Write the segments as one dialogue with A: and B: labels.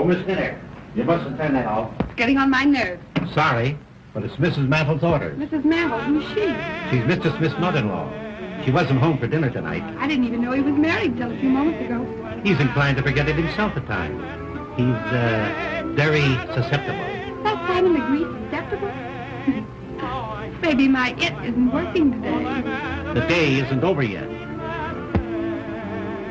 A: Miss Sennett, you mustn't turn that off.
B: It's getting on my nerves.
A: Sorry, but it's Mrs. Mantle's orders.
B: Mrs. Mantle, who's she?
A: She's Mr. Smith's mother-in-law. She wasn't home for dinner tonight.
B: I didn't even know he was married till a few moments ago.
A: He's inclined to forget it himself at times. He's, very susceptible.
B: That Simon agrees susceptible? Maybe my it isn't working today.
A: The day isn't over yet.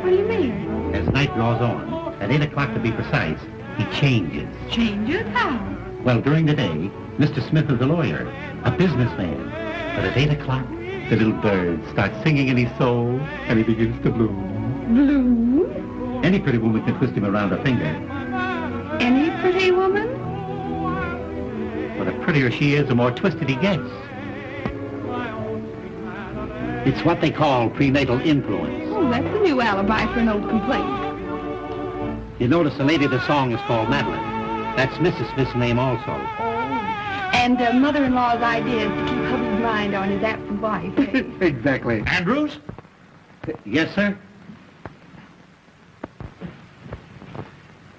B: What do you mean?
A: As night draws on, at 8 o'clock to be precise, he changes.
B: Changes? How?
A: Well, during the day, Mr. Smith is a lawyer, a businessman. But at 8 o'clock, the little bird starts singing in his soul, and he begins to bloom.
B: Bloom?
A: Any pretty woman can twist him around her finger.
B: Any pretty woman?
A: But the prettier she is, the more twisted he gets. It's what they call prenatal influence.
B: Oh, that's a new alibi for an old complaint.
A: You notice the lady of the song is called Madeline. That's Mrs. Smith's name also.
B: And mother-in-law's idea is to keep hubby's mind on his absent wife. Eh?
A: Exactly. Andrews? Yes, sir?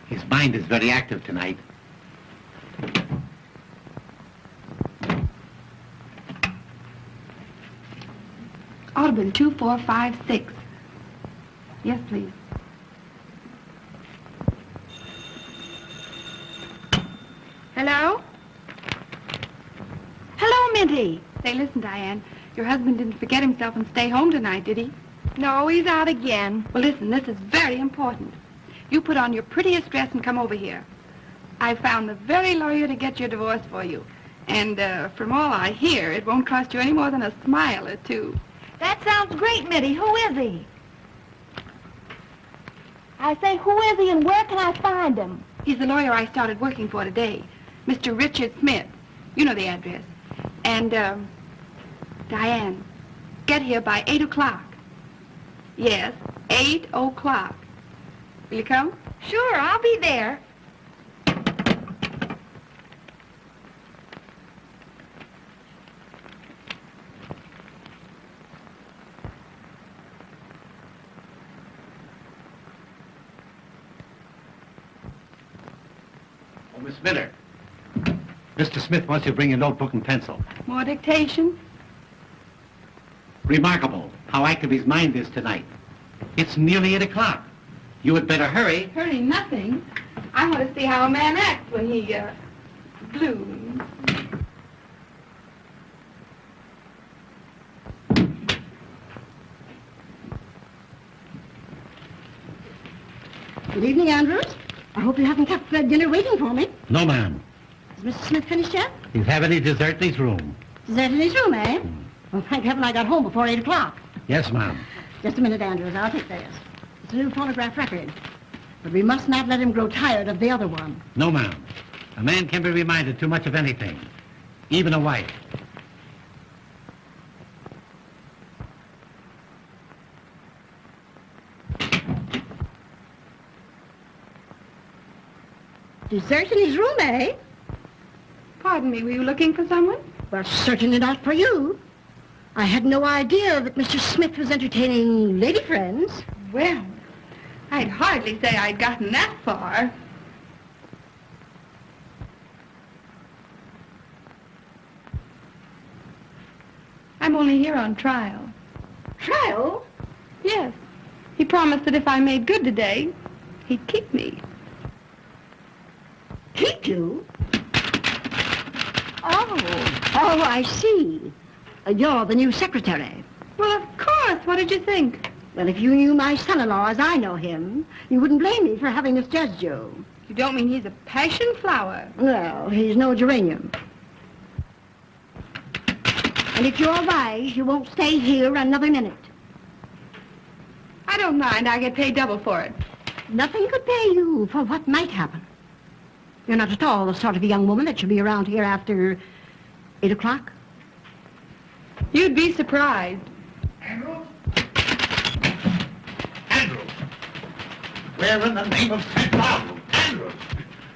A: His mind is very active tonight.
B: Ought to have been 2, 4, 5, 6. Yes, please. Hello? Hello, Minty. Say, listen, Diane. Your husband didn't forget himself and stay home tonight, did he? No, he's out again. Well, listen, this is very important. You put on your prettiest dress and come over here. I found the very lawyer to get your divorce for you. And from all I hear, it won't cost you any more than a smile or two.
C: That sounds great, Mitty. Who is he? I say, who is he and where can I find him?
B: He's the lawyer I started working for today, Mr. Richard Smith. You know the address. And, Diane, get here by 8 o'clock. Yes, 8 o'clock. Will you come?
C: Sure, I'll be there.
A: Oh, Miss Miller. Mr. Smith wants you to bring a notebook and pencil.
B: More dictation?
A: Remarkable how active his mind is tonight. It's nearly 8 o'clock. You had better hurry.
B: Hurry nothing. I want to see how a man acts when he, blooms.
D: Good evening, Andrews. I hope you haven't kept dinner waiting for me.
A: No, ma'am.
D: Is Mr. Smith finished yet?
A: He's having his dessert in his room.
D: Dessert in his room, eh? Well, thank heaven I got home before 8 o'clock.
A: Yes, ma'am.
D: Just a minute, Andrews. I'll take this. It's a new phonograph record. But we must not let him grow tired of the other one.
A: No, ma'am. A man can be reminded too much of anything, even a wife.
D: Dessert in his room, eh?
B: Pardon me, were you looking for someone?
D: Well, certainly not for you. I had no idea that Mr. Smith was entertaining lady friends.
B: Well, I'd hardly say I'd gotten that far. I'm only here on trial.
D: Trial?
B: Yes. He promised that if I made good today, he'd keep me.
D: Keep you? Oh, I see. You're the new secretary.
B: Well, of course. What did you think?
D: Well, if you knew my son-in-law as I know him, you wouldn't blame me for having misjudged you.
B: You don't mean he's a passion flower?
D: Well, he's no geranium. And if you're wise, you won't stay here another minute.
B: I don't mind. I get paid double for it.
D: Nothing could pay you for what might happen. You're not at all the sort of a young woman that should be around here after 8 o'clock.
B: You'd be surprised.
E: Andrews? Andrews! Where in the name of St. Paul? Andrews!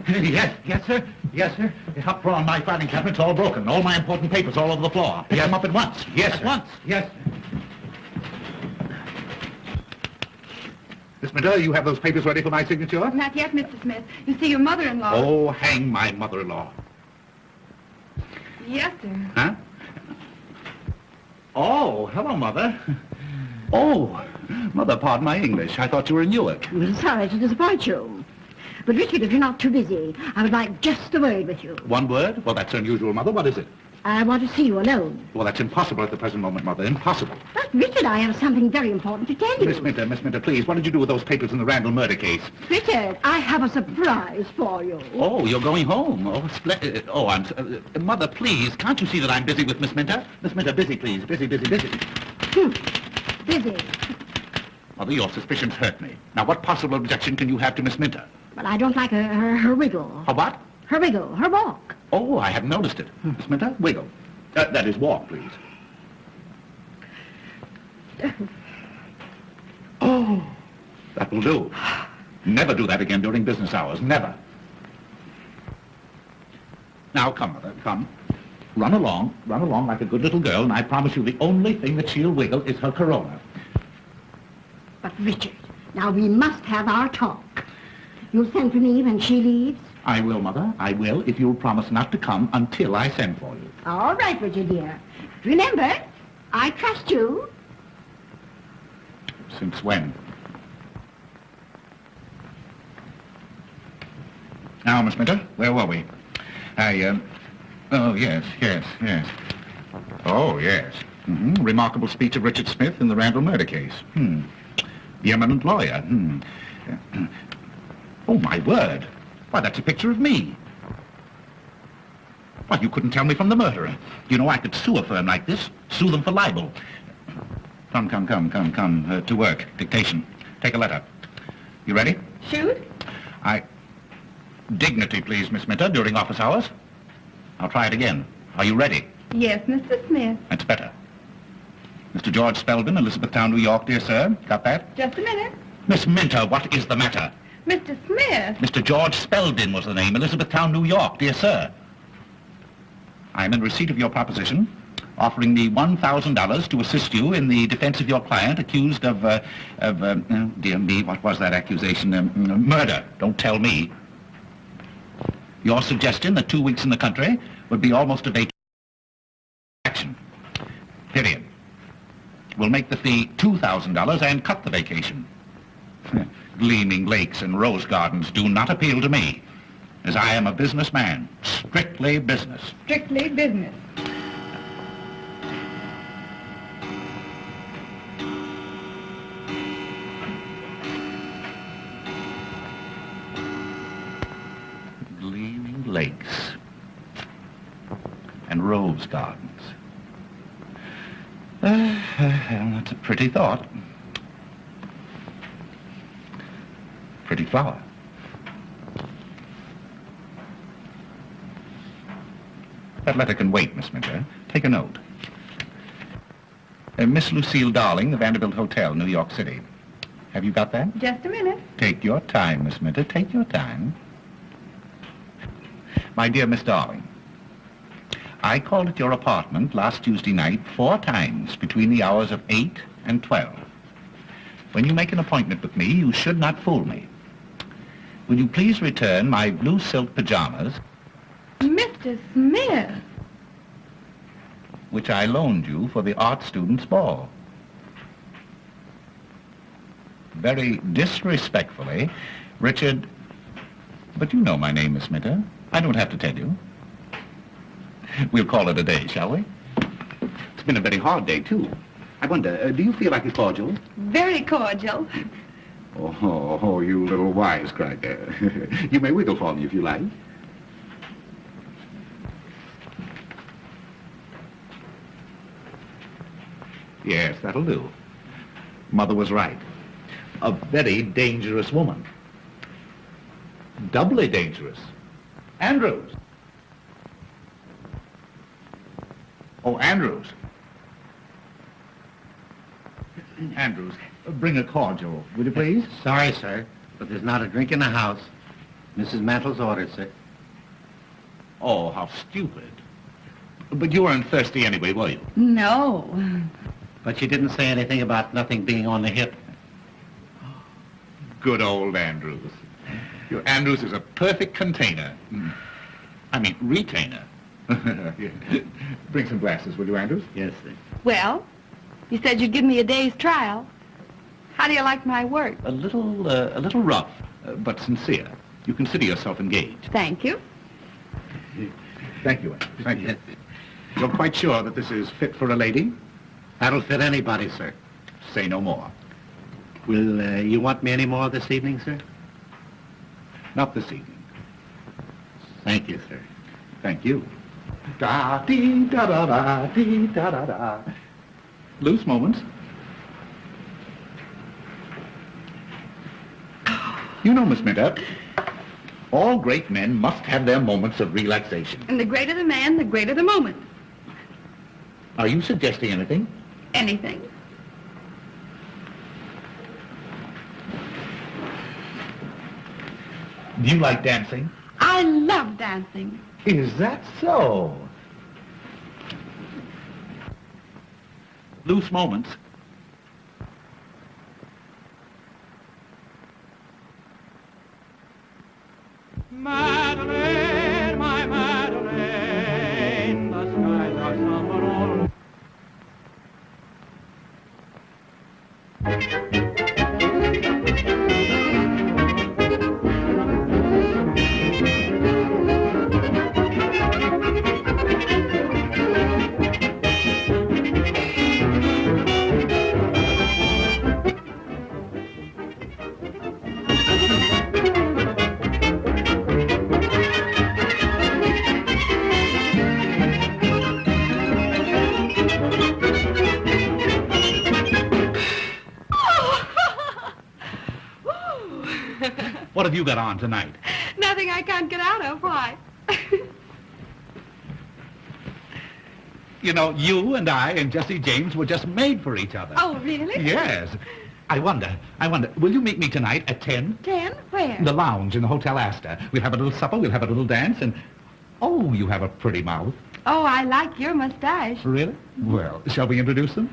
E: Yes, sir. Yes, sir. Up front, my filing cabinet's all broken. All my important papers all over the floor. Pick them up at once. Yes, sir. At once. Yes. Miss Minter, you have those papers ready for my signature?
B: Not yet, Mr. Smith. You see, your mother-in-law...
E: Oh, hang my mother-in-law.
B: Yes, sir.
E: Huh? Oh, hello, Mother. Oh, Mother, pardon my English. I thought you were in Newark.
D: I'm sorry to disappoint you. But, Richard, if you're not too busy, I would like just a word with you.
E: One word? Well, that's unusual, Mother. What is it?
D: I want to see you alone.
E: Well, that's impossible at the present moment, Mother. Impossible.
D: But, Richard, I have something very important to tell you.
E: Miss Minter, please, what did you do with those papers in the Randall murder case?
D: Richard, I have a surprise for you.
E: Oh, you're going home. Oh, splendid. Oh, Mother, please, can't you see that I'm busy with Miss Minter? Miss Minter, busy, please. Busy.
D: Busy.
E: Mother, your suspicions hurt me. Now, what possible objection can you have to Miss Minter?
D: But I don't like her wiggle.
E: Her what?
D: Her wiggle, her walk.
E: Oh, I hadn't noticed it. Miss Minter, wiggle. That is walk, please. Oh, that will do. Never do that again during business hours. Never. Now, come, Mother, come. Run along like a good little girl, and I promise you the only thing that she'll wiggle is her corona.
D: But, Richard, now we must have our talk. You'll send for me when she leaves?
E: I will, Mother. I will, if you'll promise not to come until I send for you.
D: All right, Richard, dear. Remember, I trust you.
E: Since when? Now, Miss Minter, where were we? Oh, yes. Oh, yes. Remarkable speech of Richard Smith in the Randall murder case. The eminent lawyer. Oh, my word. Why, that's a picture of me. Why, you couldn't tell me from the murderer. You know, I could sue a firm like this, sue them for libel. Come, to work. Dictation. Take a letter. You ready?
B: Shoot?
E: Dignity, please, Miss Minter, during office hours. I'll try it again. Are you ready?
B: Yes, Mr. Smith.
E: That's better. Mr. George Spelvin, Elizabethtown, New York, dear sir. Got that?
B: Just a minute.
E: Miss Minter, what is the matter?
B: Mr. Smith.
E: Mr. George Spelvin was the name, Elizabethtown, New York, dear sir. I am in receipt of your proposition, offering me $1,000 to assist you in the defense of your client accused of dear me, what was that accusation? Murder. Don't tell me. Your suggestion that 2 weeks in the country would be almost a vacation. Period. We'll make the fee $2,000 and cut the vacation. Gleaming lakes and rose gardens do not appeal to me, as I am a businessman. Strictly business.
B: Strictly business.
E: Gleaming lakes and rose gardens. That's a pretty thought. Pretty flower. That letter can wait, Miss Minter. Take a note. Miss Lucille Darling, the Vanderbilt Hotel, New York City. Have you got that?
B: Just a minute.
E: Take your time, Miss Minter. Take your time. My dear Miss Darling, I called at your apartment last Tuesday night 4 times between the hours of 8 and 12. When you make an appointment with me, you should not fool me. Will you please return my blue silk pajamas,
B: Mr. Smith.
E: which I loaned you for the art students' ball? Very disrespectfully, Richard... But you know my name, Miss Minter. I don't have to tell you. We'll call it a day, shall we? It's been a very hard day, too. I wonder, do you feel like a cordial?
B: Very cordial.
E: Oh, you little wisecracker. You may wiggle for me if you like. Yes, that'll do. Mother was right. A very dangerous woman. Doubly dangerous. Andrews. Oh, Andrews. Andrews, bring a cordial, will you please?
A: Sorry, sir, but there's not a drink in the house. Mrs. Mantle's orders, sir.
E: Oh, how stupid. But you weren't thirsty anyway, were you?
B: No.
A: But she didn't say anything about nothing being on the hip.
E: Good old Andrews. Your Andrews is a perfect container. I mean, retainer. Yeah. Bring some glasses, will you, Andrews?
A: Yes, sir.
B: Well, you said you'd give me a day's trial. How do you like my work?
E: A little rough, but sincere. You consider yourself engaged.
B: Thank you.
E: Thank you, Andrews. Thank you. You're quite sure that this is fit for a lady?
A: That'll fit anybody, sir.
E: Say no more.
A: Will you want me any more this evening, sir?
E: Not this evening.
A: Thank you, sir.
E: Thank you. Da-dee-da-da-da-dee-da-da-da. Loose moments. You know, Miss Minter, all great men must have their moments of relaxation.
B: And the greater the man, the greater the moment.
E: Are you suggesting anything?
B: Anything.
E: Do you like dancing?
B: I love dancing.
E: Is that so? Loose moments.
F: Madeline, my Madeline, the skies are somber all.
E: What have you got on tonight?
B: Nothing I can't get out of. Why?
E: You know, you and I and Jesse James were just made for each other.
B: Oh, really?
E: Yes. I wonder, will you meet me tonight at 10?
B: 10? Where?
E: The lounge in the Hotel Astor. We'll have a little supper, we'll have a little dance, and... Oh, you have a pretty mouth.
B: Oh, I like your mustache.
E: Really? Well, shall we introduce them?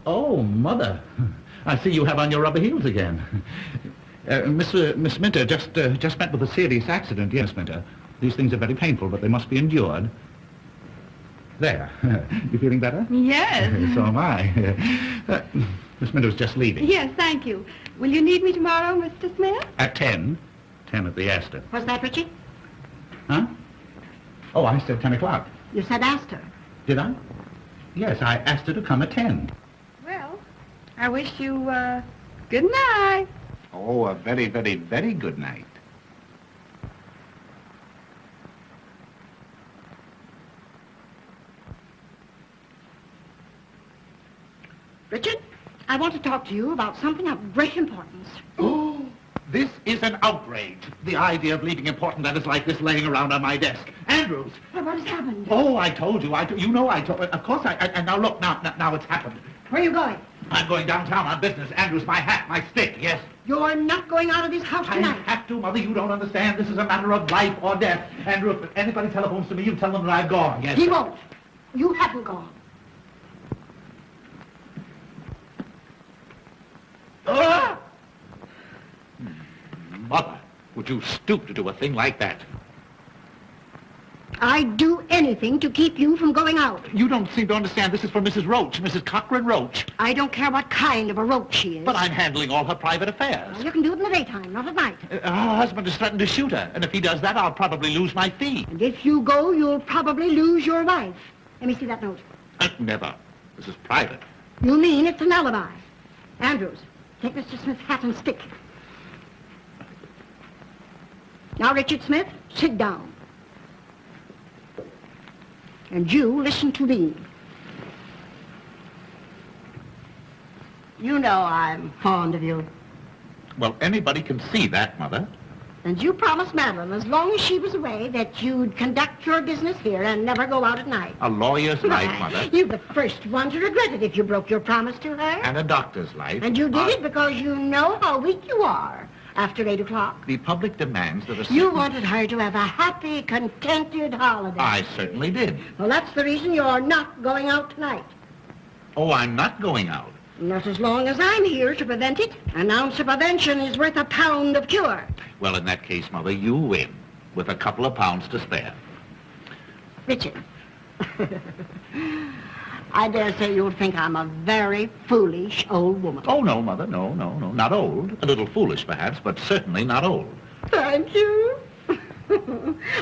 E: Oh, Mother. I see you have on your rubber heels again. Miss Minter just met with a serious accident. Yes, Minter. These things are very painful, but they must be endured. There. You feeling better?
B: Yes.
E: So am I. Miss Minter's just leaving.
B: Yes, thank you. Will you need me tomorrow, Mr. Smith?
E: At 10. 10 at the Astor.
D: What's that, Richie?
E: Huh? Oh, I said 10 o'clock.
D: You said Astor.
E: Did I? Yes, I asked her to come at 10.
B: Well, I wish you, good night.
E: Oh, a very, very, very good night.
D: Richard, I want to talk to you about something of great importance.
E: Oh, this is an outrage. The idea of leaving important letters like this laying around on my desk. Andrews!
D: Well, what has happened?
E: Oh, I told you. You know I told... Of course and now look, now it's happened.
D: Where are you going?
E: I'm going downtown on business. Andrews, my hat, my stick. Yes.
D: You're not going out of this house
E: I
D: tonight.
E: have to, Mother. You don't understand. This is a matter of life or death. Andrew, if anybody telephones to me, you tell them that I've gone. Yes.
D: He won't. You haven't gone.
E: Ah! Mother, would you stoop to do a thing like that?
D: I'd do anything to keep you from going out.
E: You don't seem to understand. This is for Mrs. Roach, Mrs. Cochran Roach.
D: I don't care what kind of a roach she is.
E: But I'm handling all her private affairs.
D: Well, you can do it in the daytime, not at night.
E: Her husband has threatened to shoot her, and if he does that, I'll probably lose my fee.
D: And if you go, you'll probably lose your wife. Let me see that note.
E: Never. This is private.
D: You mean it's an alibi? Andrews, take Mr. Smith's hat and stick. Now, Richard Smith, sit down. And you listen to me. You know I'm fond of you.
E: Well, anybody can see that, Mother.
D: And you promised Madeline, as long as she was away, that you'd conduct your business here and never go out at night.
E: A lawyer's life, Mother.
D: You're the first one to regret it if you broke your promise to her.
E: And a doctor's life.
D: And you did it because you know how weak you are after 8 o'clock.
E: The public demands that a certain...
D: You wanted her to have a happy, contented holiday.
E: I certainly did.
D: Well, that's the reason you're not going out tonight.
E: Oh, I'm not going out.
D: Not as long as I'm here to prevent it. An ounce of prevention is worth a pound of cure.
E: Well, in that case, Mother, you win, with a couple of pounds to spare.
D: Richard, I dare say you'll think I'm a very foolish old woman.
E: Oh, no, Mother, no, not old. A little foolish, perhaps, but certainly not old.
D: Thank you.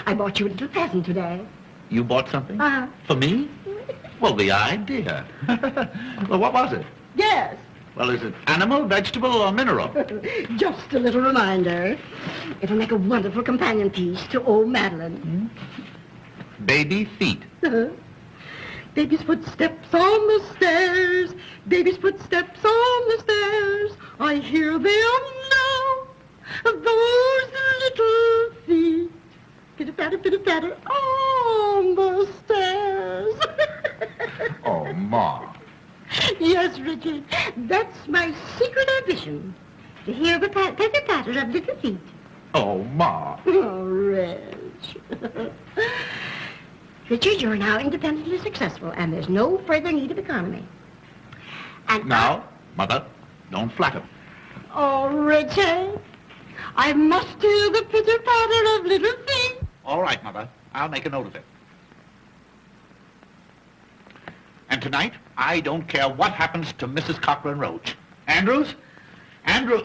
D: I bought you a little present today.
E: You bought something?
D: Uh-huh.
E: For me? Well, the idea. Well, what was it?
D: Yes.
E: Well, is it animal, vegetable, or mineral?
D: Just a little reminder. It'll make a wonderful companion piece to old Madeline.
E: Baby feet.
D: Baby's footsteps on the stairs. Baby's footsteps on the stairs. I hear them now. Those little feet. Pitter-patter on the stairs.
E: Oh, Ma.
D: Yes, Richard. That's my secret ambition. To hear the patter of little feet.
E: Oh, Ma.
D: Oh, Reg. Richard, you're now independently successful, and there's no further need of economy. And
E: Now, Mother, don't flatter.
D: Oh, Richard, I must hear the pitter-patter of little feet.
E: All right, Mother. I'll make a note of it. And tonight, I don't care what happens to Mrs. Cochran Roach. Andrews? Andrew...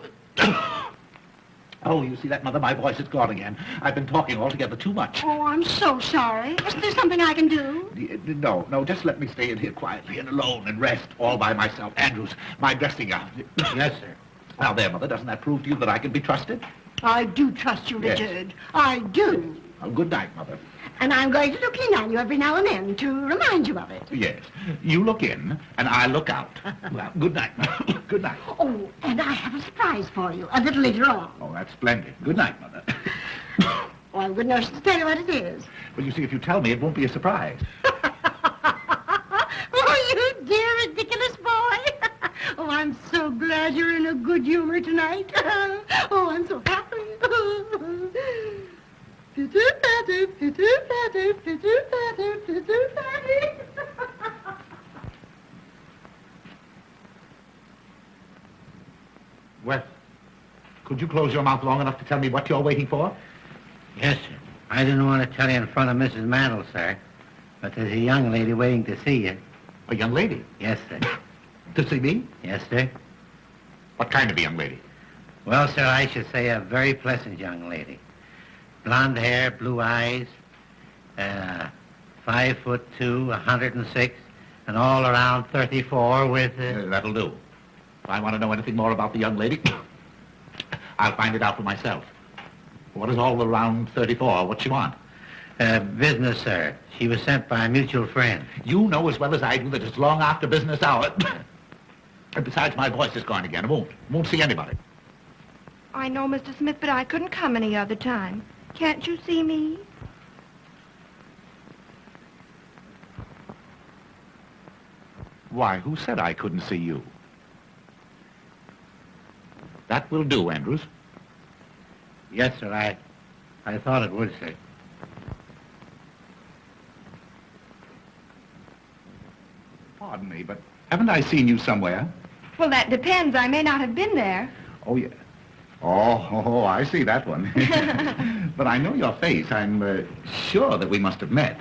E: Oh, you see that, Mother? My voice is gone again. I've been talking altogether too much.
D: Oh, I'm so sorry. Is there something I can do?
E: No, just let me stay in here quietly and alone and rest all by myself. Andrews, my dressing gown.
A: Yes, sir.
E: Now there, Mother, doesn't that prove to you that I can be trusted?
D: I do trust you,
E: Yes.
D: Richard. I do.
E: Well, good night, Mother.
D: And I'm going to look in on you every now and then to remind you of it.
E: Yes, you look in and I look out. Well, good night, Mother. Good night.
D: Oh, and I have a surprise for you a little later on.
E: Oh, that's splendid. Good night, Mother.
D: Oh, I'm good enough to tell you what it is.
E: Well, you see, if you tell me, it won't be a surprise.
D: Oh, you dear, ridiculous boy. Oh, I'm so glad you're in a good humor tonight. Oh, I'm so happy. Pitter-patter, pitter-patter, pitter-patter, pitter-patter.
E: Well, could you close your mouth long enough to tell me what you're waiting for?
A: Yes, sir. I didn't want to tell you in front of Mrs. Mandel, sir, but there's a young lady waiting to see you.
E: A young lady?
A: Yes, sir.
E: To see me?
A: Yes, sir.
E: What kind of a young lady?
A: Well, sir, I should say a very pleasant young lady. Blonde hair, blue eyes, 5'2", 106, and all around 34 with...
E: That'll do. If I want to know anything more about the young lady, I'll find it out for myself. What is all around 34? What's she want?
A: Business, sir. She was sent by a mutual friend.
E: You know as well as I do that it's long after business hour. And besides, my voice is gone again. I won't see anybody.
C: I know, Mr. Smith, but I couldn't come any other time. Can't you see me?
E: Why, who said I couldn't see you? That will do, Andrews.
A: Yes, sir, I thought it would, sir.
E: Pardon me, but haven't I seen you somewhere?
C: Well, that depends. I may not have been there.
E: Oh, yeah. Oh, I see that one. But I know your face. I'm sure that we must have met.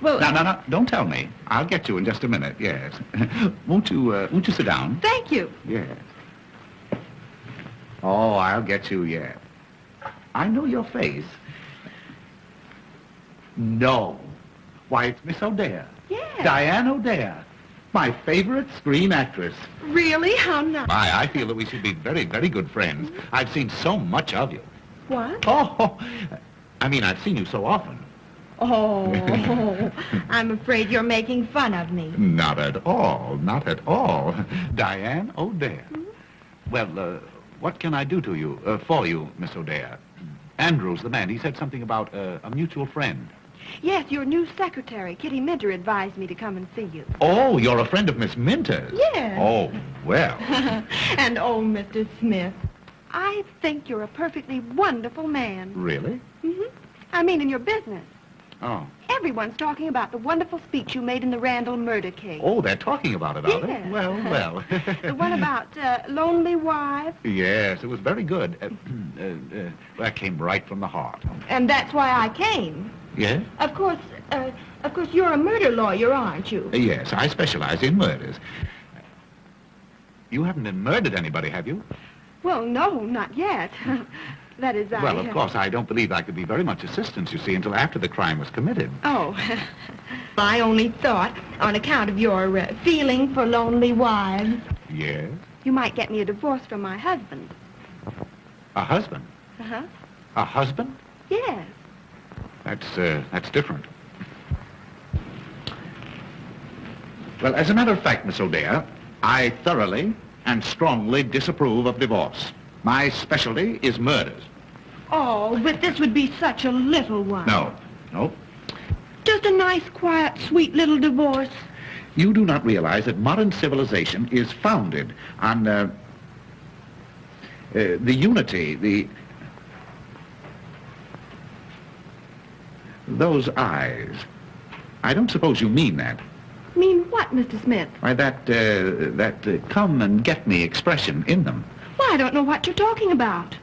C: Well,
E: No, don't tell me. I'll get you in just a minute, yes. Won't you sit down?
C: thank you.
E: Yes. Oh, I'll get you, yes. I know your face. No. Why, it's Miss O'Dare.
C: Yes.
E: Diane O'Dare. My favorite screen actress.
C: Really? How nice.
E: I feel that we should be very, very good friends. I've seen so much of you.
C: What?
E: Oh, I mean, I've seen you so often.
C: Oh, I'm afraid you're making fun of me.
E: Not at all, not at all. Diane O'Dare. Well, what can I do to you, for you, Miss O'Dare? Andrews, the man, he said something about a mutual friend.
C: Yes, your new secretary, Kitty Minter, advised me to come and see you.
E: Oh, you're a friend of Miss Minter's?
C: Yes.
E: Oh, well.
C: And oh, Mr. Smith, I think you're a perfectly wonderful man.
E: Really?
C: I mean, in your business.
E: Oh.
C: Everyone's talking about the wonderful speech you made in the Randall murder case.
E: Oh, they're talking about it, are they?
C: Yes.
E: Well.
C: The one about lonely wives.
E: Yes, it was very good. That came right from the heart.
C: And that's why I came.
E: Yes?
C: Of course, you're a murder lawyer, aren't you?
E: Yes, I specialize in murders. You haven't murdered anybody, have you?
C: Well, no, not yet. That is,
E: Well, of course, I don't believe I could be very much assistance, you see, until after the crime was committed.
C: Oh, I only thought, on account of your feeling for lonely wives,
E: Yes?
C: you might get me a divorce from my husband.
E: A husband?
C: Uh-huh.
E: A husband?
C: Yes.
E: That's different. Well, as a matter of fact, Miss O'Dare, I thoroughly and strongly disapprove of divorce. My specialty is murders.
C: Oh, but this would be such a little one.
E: No.
C: Just a nice, quiet, sweet little divorce.
E: You do not realize that modern civilization is founded on the unity, those eyes. I don't suppose you mean that.
C: Mean what, Mr. Smith?
E: Why, that come and get me expression in them.
C: Well, I don't know what you're talking about.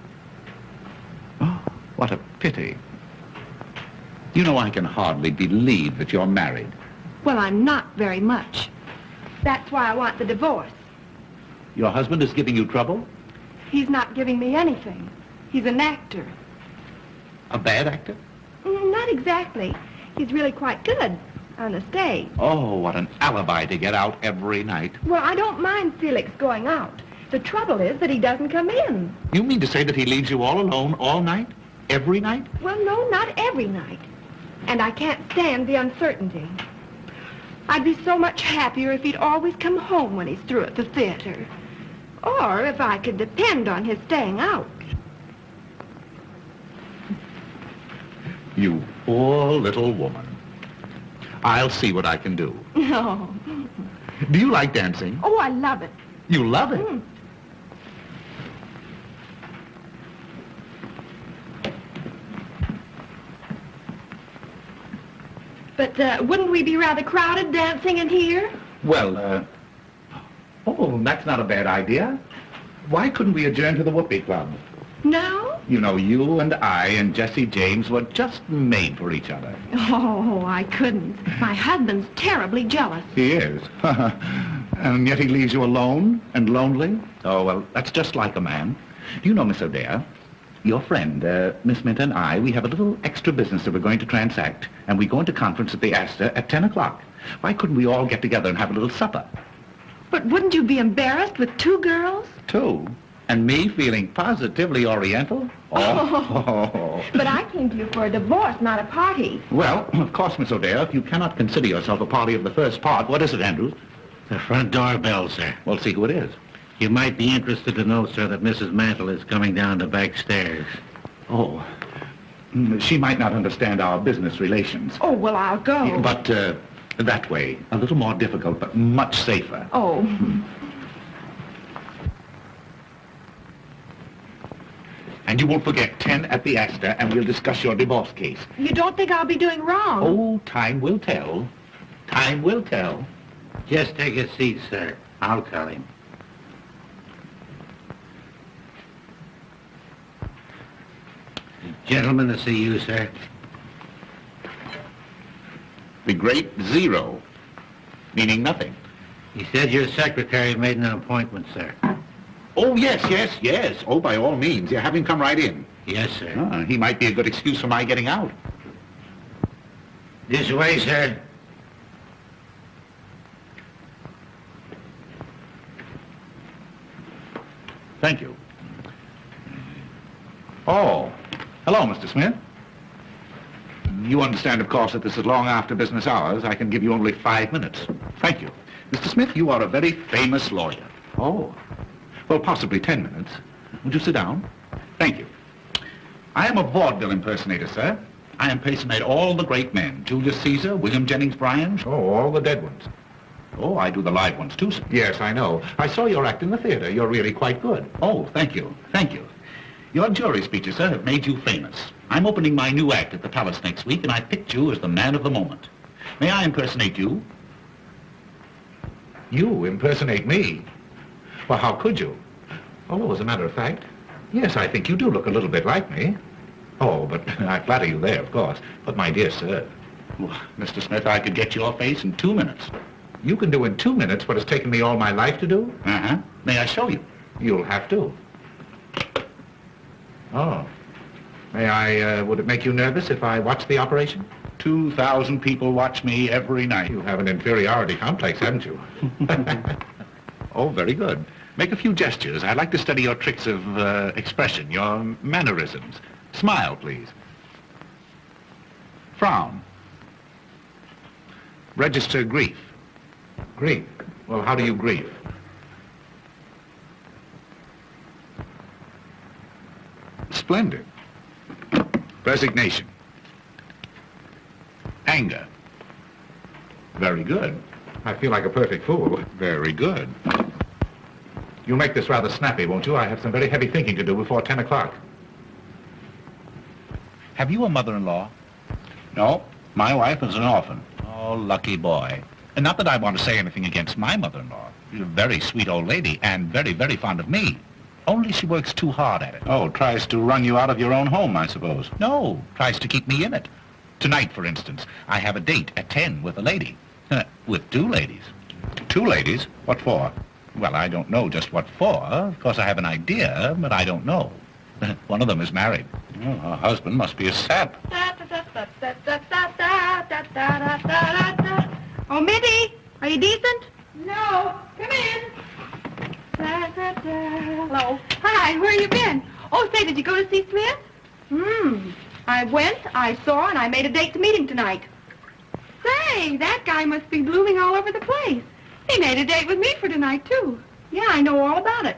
E: Oh, what a pity. You know, I can hardly believe that you're married.
C: Well, I'm not very much. That's why I want the divorce.
E: Your husband is giving you trouble?
C: He's not giving me anything. He's an actor.
E: A bad actor?
C: Not exactly. He's really quite good on the stage.
E: Oh, what an alibi to get out every night.
C: Well, I don't mind Felix going out. The trouble is that he doesn't come in.
E: You mean to say that he leaves you all alone all night? Every night?
C: Well, no, not every night. And I can't stand the uncertainty. I'd be so much happier if he'd always come home when he's through at the theater. Or if I could depend on his staying out.
E: You poor little woman. I'll see what I can do.
C: No.
E: Do you like dancing?
C: Oh, I love it.
E: You love it?
C: But wouldn't we be rather crowded dancing in here?
E: Well, oh, that's not a bad idea. Why couldn't we adjourn to the Whoopee Club?
C: No?
E: You know, you and I and Jesse James were just made for each other.
C: Oh, I couldn't. My husband's terribly jealous.
E: He is. And yet he leaves you alone and lonely? Oh, well, that's just like a man. Do you know, Miss O'Dare, your friend, Miss Minter and I, we have a little extra business that we're going to transact, and we go into conference at the Astor at 10 o'clock. Why couldn't we all get together and have a little supper?
C: But wouldn't you be embarrassed with two girls?
E: Two? And me feeling positively oriental? Oh.
C: But I came to you for a divorce, not a party.
E: Well, of course, Miss O'Dare, if you cannot consider yourself a party of the first part, what is it, Andrews?
A: The front door bell, sir.
E: Well, see who it is.
A: You might be interested to know, sir, that Mrs. Mantle is coming down the back stairs.
E: Oh. She might not understand our business relations.
C: Oh, well, I'll go.
E: But that way, a little more difficult, but much safer.
C: Oh.
E: And you won't forget 10 at the Astor, and we'll discuss your divorce case.
C: You don't think I'll be doing wrong?
E: Oh, time will tell. Time will tell.
A: Just take a seat, sir. I'll tell him. Gentlemen to see you, sir.
E: The great zero, meaning nothing.
A: He said your secretary made an appointment, sir.
E: Oh, yes. Oh, by all means. Yeah, have him come right in.
A: Yes, sir.
E: He might be a good excuse for my getting out.
A: This way, sir.
E: Thank you. Oh, hello, Mr. Smith. You understand, of course, that this is long after business hours. I can give you only 5 minutes. Thank you. Mr. Smith, you are a very famous lawyer. Oh. Well, possibly 10 minutes. Would you sit down? Thank you. I am a vaudeville impersonator, sir. I impersonate all the great men. Julius Caesar, William Jennings Bryan. Oh, all the dead ones. Oh, I do the live ones, too, sir. Yes, I know. I saw your act in the theater. You're really quite good. Oh, thank you. Thank you. Your jury speeches, sir, have made you famous. I'm opening my new act at the Palace next week, and I picked you as the man of the moment. May I impersonate you? You impersonate me? Well, how could you? Oh, as a matter of fact, yes, I think you do look a little bit like me. Oh, but I flatter you there, of course. But, my dear sir, well, Mr. Smith, I could get your face in 2 minutes. You can do in 2 minutes what has taken me all my life to do? Uh-huh. May I show you? You'll have to. Oh. May I, would it make you nervous if I watched the operation? 2,000 people watch me every night. You have an inferiority complex, haven't you? Oh, very good. Make a few gestures. I'd like to study your tricks of expression, your mannerisms. Smile, please. Frown. Register grief. Grief? Well, how do you grieve? Splendid. Resignation. Anger. Very good. I feel like a perfect fool. Very good. You'll make this rather snappy, won't you? I have some very heavy thinking to do before 10 o'clock. Have you a mother-in-law? No. My wife is an orphan. Oh, lucky boy. And not that I want to say anything against my mother-in-law. She's a very sweet old lady and very, very fond of me. Only she works too hard at it. Oh, tries to run you out of your own home, I suppose. No, tries to keep me in it. Tonight, for instance, I have a date at 10 with a lady. With 2 ladies. 2 ladies? What for? Well, I don't know just what for. Of course, I have an idea, but I don't know. One of them is married. Oh, her husband must be a sap.
B: Oh, Mitty, are you decent?
C: No, come in.
B: Hello. Hi, where you been? Oh, say, did you go to see Smith?
C: I went, I saw, and I made a date to meet him tonight.
B: Say, that guy must be blooming all over the place. He made a date with me for tonight, too.
C: Yeah, I know all about it.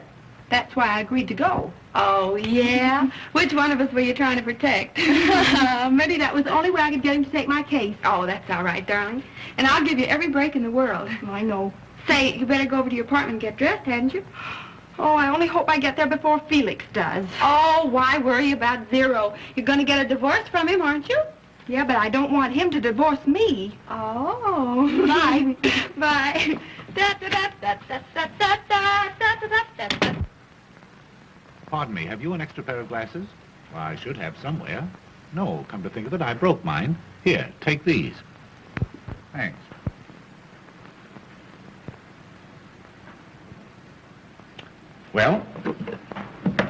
C: That's why I agreed to go.
B: Oh, yeah? Which one of us were you trying to protect?
C: Maybe that was the only way I could get him to take my case.
B: Oh, that's all right, darling. And I'll give you every break in the world.
C: I know.
B: Say, you better go over to your apartment and get dressed, hadn't you?
C: Oh, I only hope I get there before Felix does.
B: Oh, why worry about Zero? You're going to get a divorce from him, aren't you?
C: Yeah, but I don't want him to divorce me.
B: Oh.
C: Bye.
B: Bye.
E: Pardon me, have you an extra pair of glasses? Well, I should have somewhere. No, come to think of it, I broke mine. Here, take these. Thanks. Well,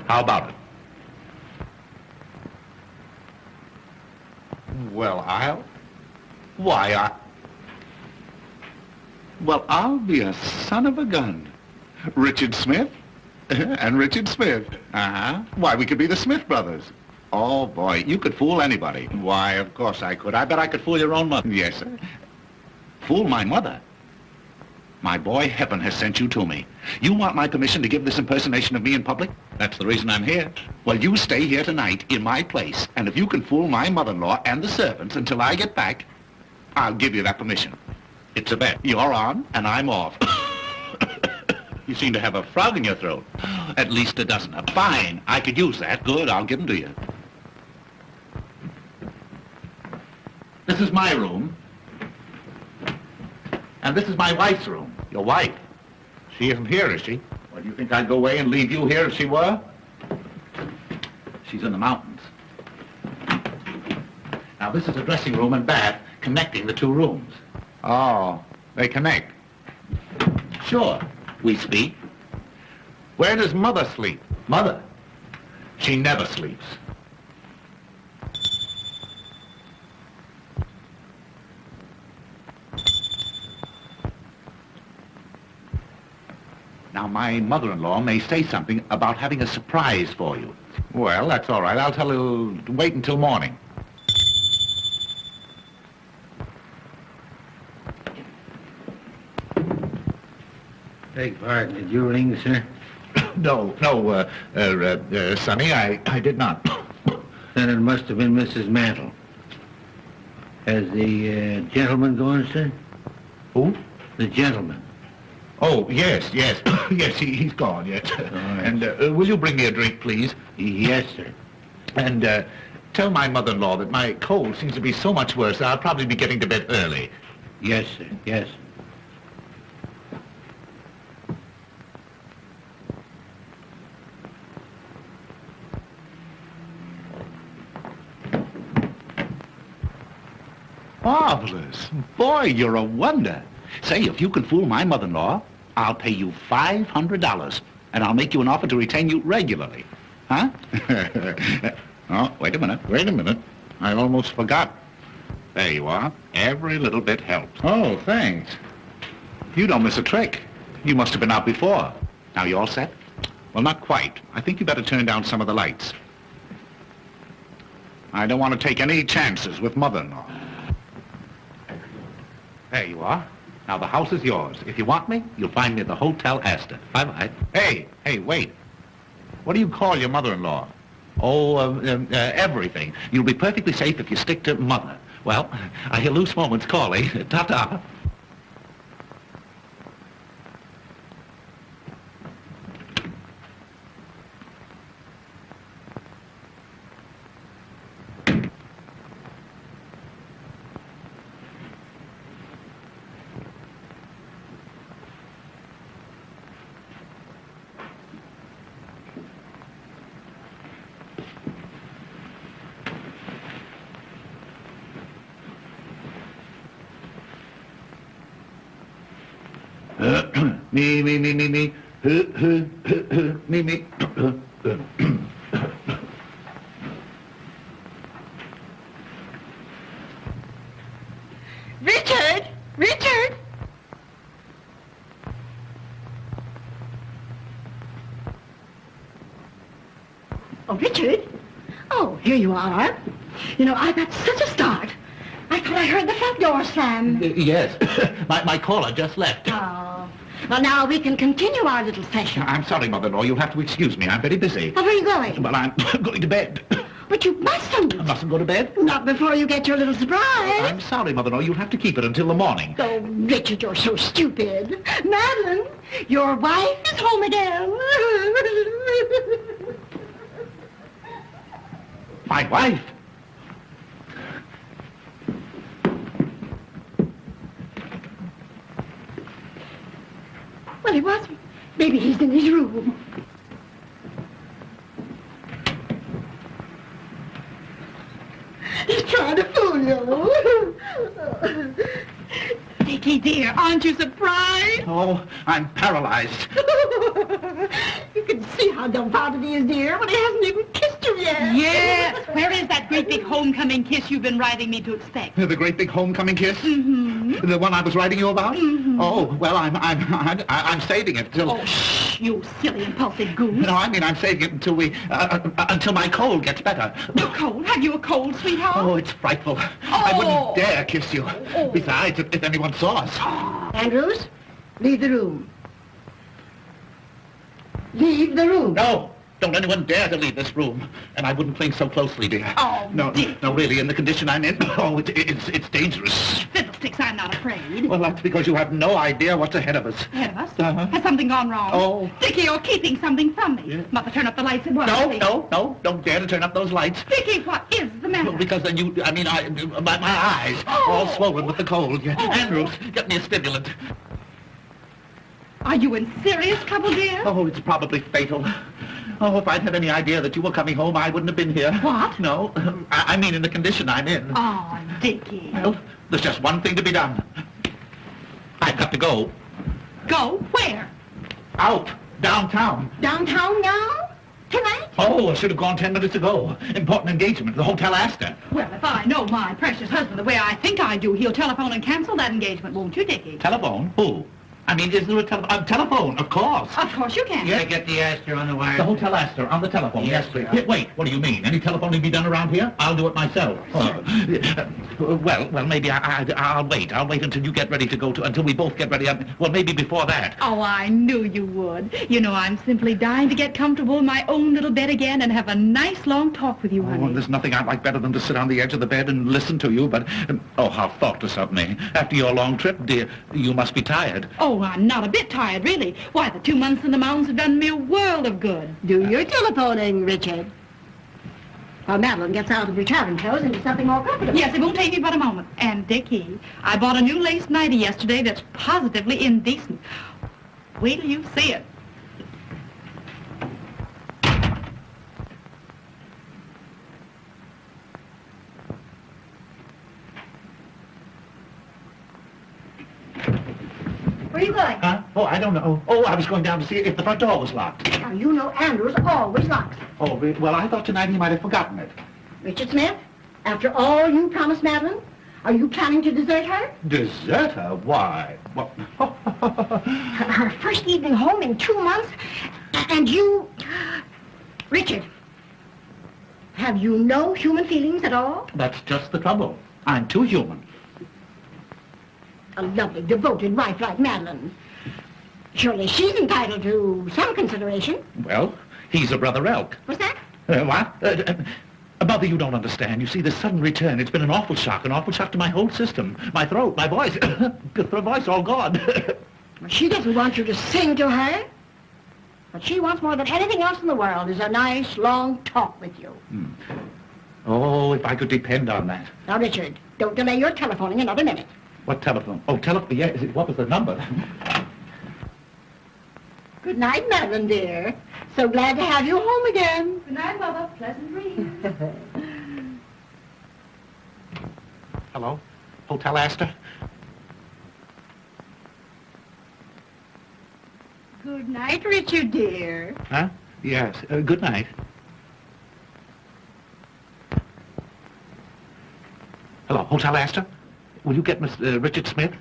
E: how about it? Well, I'll be a son of a gun. Richard Smith and Richard Smith. Uh-huh. Why, we could be the Smith brothers. Oh, boy, you could fool anybody. Why, of course I could. I bet I could fool your own mother. Yes, sir. Fool my mother? My boy, heaven has sent you to me. You want my permission to give this impersonation of me in public? That's the reason I'm here. Well, you stay here tonight in my place, and if you can fool my mother-in-law and the servants until I get back, I'll give you that permission. It's a bet. You're on, and I'm off. You seem to have a frog in your throat. At least a dozen. Fine. I could use that. Good. I'll give them to you. This is my room. And this is my wife's room. Your wife? She isn't here, is she? Well, do you think I'd go away and leave you here if she were? She's in the mountains. Now, this is a dressing room and bath connecting the two rooms. Oh, they connect? Sure. We speak. Where does Mother sleep? Mother? She never sleeps. Now, my mother-in-law may say something about having a surprise for you. Well, that's all right. I'll tell her to wait until morning.
A: Beg pardon, did you ring, sir?
E: No, Sonny, I did not.
A: Then it must have been Mrs. Mantle. Has the gentleman gone, sir?
E: Who?
A: The gentleman.
E: Oh, yes. Yes, he's gone, yes.
A: All right.
E: And will you bring me a drink, please?
A: Yes, sir.
E: And tell my mother-in-law that my cold seems to be so much worse that I'll probably be getting to bed early.
A: Yes, sir, yes.
E: Marvelous. Boy, you're a wonder. Say, if you can fool my mother-in-law, I'll pay you $500, and I'll make you an offer to retain you regularly. Huh? Oh, wait a minute. I almost forgot. There you are. Every little bit helps. Oh, thanks. You don't miss a trick. You must have been out before. Now, you all set? Well, not quite. I think you better turn down some of the lights. I don't want to take any chances with mother-in-law. There you are. Now, the house is yours. If you want me, you'll find me at the Hotel Astor. Bye-bye. Hey, wait. What do you call your mother-in-law? Oh, everything. You'll be perfectly safe if you stick to Mother. Well, I hear loose moments calling. Ta-ta. Me. Me.
C: Richard!
D: Oh, Richard? Oh, here you are. You know, I've had such a start. I thought I heard the front door slam.
E: Yes. my caller just left.
D: Oh. Well, now we can continue our little session.
E: I'm sorry, Mother-in-law. You'll have to excuse me. I'm very busy.
D: Oh, where are you going?
E: Well, I'm going to bed.
D: But you mustn't.
E: I mustn't go to bed?
D: Not before you get your little surprise.
E: I'm sorry, Mother-in-law. You'll have to keep it until the morning.
D: Oh, Richard, you're so stupid. Madeline, your wife is home again.
E: My wife?
D: Well, he wasn't. Maybe he's in his room. He's trying to fool you.
C: Dickie, dear, aren't you surprised?
E: Oh, I'm paralyzed.
D: You can see how dumbfounded he is, dear, when he hasn't even kissed you yet.
C: Yes. Where is that great big homecoming kiss you've been writing me to expect?
E: The great big homecoming kiss?
C: Mm-hmm.
E: The one I was writing you about?
C: Mm-hmm.
E: Oh, well, I'm saving it till...
C: Oh, shh, you silly, impulsive goose.
E: No, I mean I'm saving it until until my cold gets better.
C: A cold? Have you a cold, sweetheart?
E: Oh, it's frightful. I wouldn't dare kiss you. Besides, if anyone saw us.
D: Andrews, leave the room. Leave the room.
E: No, don't anyone dare to leave this room. And I wouldn't cling so closely, dear.
C: Oh,
E: no,
C: Dick.
E: no, really, in the condition I'm in, oh, it's dangerous.
C: Fiddlesticks.
B: chopsticks. I'm not afraid.
E: Well, that's because you have no idea what's ahead of us.
B: Ahead of us?
E: Uh-huh.
B: Has something gone wrong?
E: Oh.
B: Dickie, you're keeping something from me.
E: Yeah.
B: Mother, turn up the lights at once.
E: No, don't dare to turn up those lights.
B: Dickie, what is the matter?
E: Well, because then my eyes are all swollen with the cold. Andrews, get me a stimulant.
B: Are you in serious trouble, dear?
E: Oh, it's probably fatal. Oh, if I'd had any idea that you were coming home, I wouldn't have been here.
B: What?
E: No, I mean in the condition I'm in.
B: Oh, Dickie.
E: Well, there's just one thing to be done. I've got to go.
B: Go? Where?
E: Out. Downtown.
D: Downtown now? Tonight?
E: Oh, I should have gone 10 minutes ago. Important engagement, the Hotel Astor.
B: Well, if I know my precious husband the way I think I do, he'll telephone and cancel that engagement, won't you, Dickie?
E: Telephone? Who? I mean, is there a telephone? Of course.
B: Of course you can.
E: Yeah.
A: Get the Astor on the wire.
E: The Hotel Astor, on the telephone.
A: Yes, please.
E: Wait, what do you mean? Any telephoning be done around here? I'll do it myself. Well, maybe I'll wait. I'll wait until you get ready to go to, until we both get ready. Well, maybe before that.
B: Oh, I knew you would. You know, I'm simply dying to get comfortable in my own little bed again and have a nice long talk with you,
E: Oh,
B: honey.
E: and there's nothing I'd like better than to sit on the edge of the bed and listen to you, but, oh, how thoughtless of me. After your long trip, dear, you must be tired.
B: Oh, I'm not a bit tired, really. Why, the 2 months in the mountains have done me a world of good.
D: Do your telephoning, Richard. While Madeline gets out of her traveling clothes into something more comfortable.
B: Yes, it won't take me but a moment. And, Dickie, I bought a new lace nightie yesterday that's positively indecent. Wait till you see it. Where are you going?
E: Huh? Oh, I don't know. Oh, I was going down to see if the front door was locked.
D: Now, you know Andrews always locks it.
E: Oh, well, I thought tonight he might have forgotten it.
D: Richard Smith, after all you promised Madeline, are you planning to desert her?
E: Desert her? Why? What?
D: Her first evening home in 2 months, and you... Richard, have you no human feelings at all?
E: That's just the trouble. I'm too human.
D: A lovely, devoted wife like Madeline. Surely she's entitled to some consideration.
E: Well, he's a brother Elk.
D: What's that?
E: What? Mother, you don't understand. You see, this sudden return, it's been an awful shock to my whole system. My throat, my voice, the voice all gone.
D: Well, she doesn't want you to sing to her. What she wants more than anything else in the world is a nice, long talk with you.
E: Oh, if I could depend on that.
D: Now, Richard, don't delay your telephoning another minute.
E: What telephone? Oh, telephone, yeah, what was the number?
D: Good night, Madeline, dear. So glad to have you home again.
B: Good night, Mother. Pleasant dreams.
E: Hello? Hotel Astor?
D: Good night, Richard, dear.
E: Huh? Yes, good night. Hello, Hotel Astor? Will you get Mr. Richard Smith?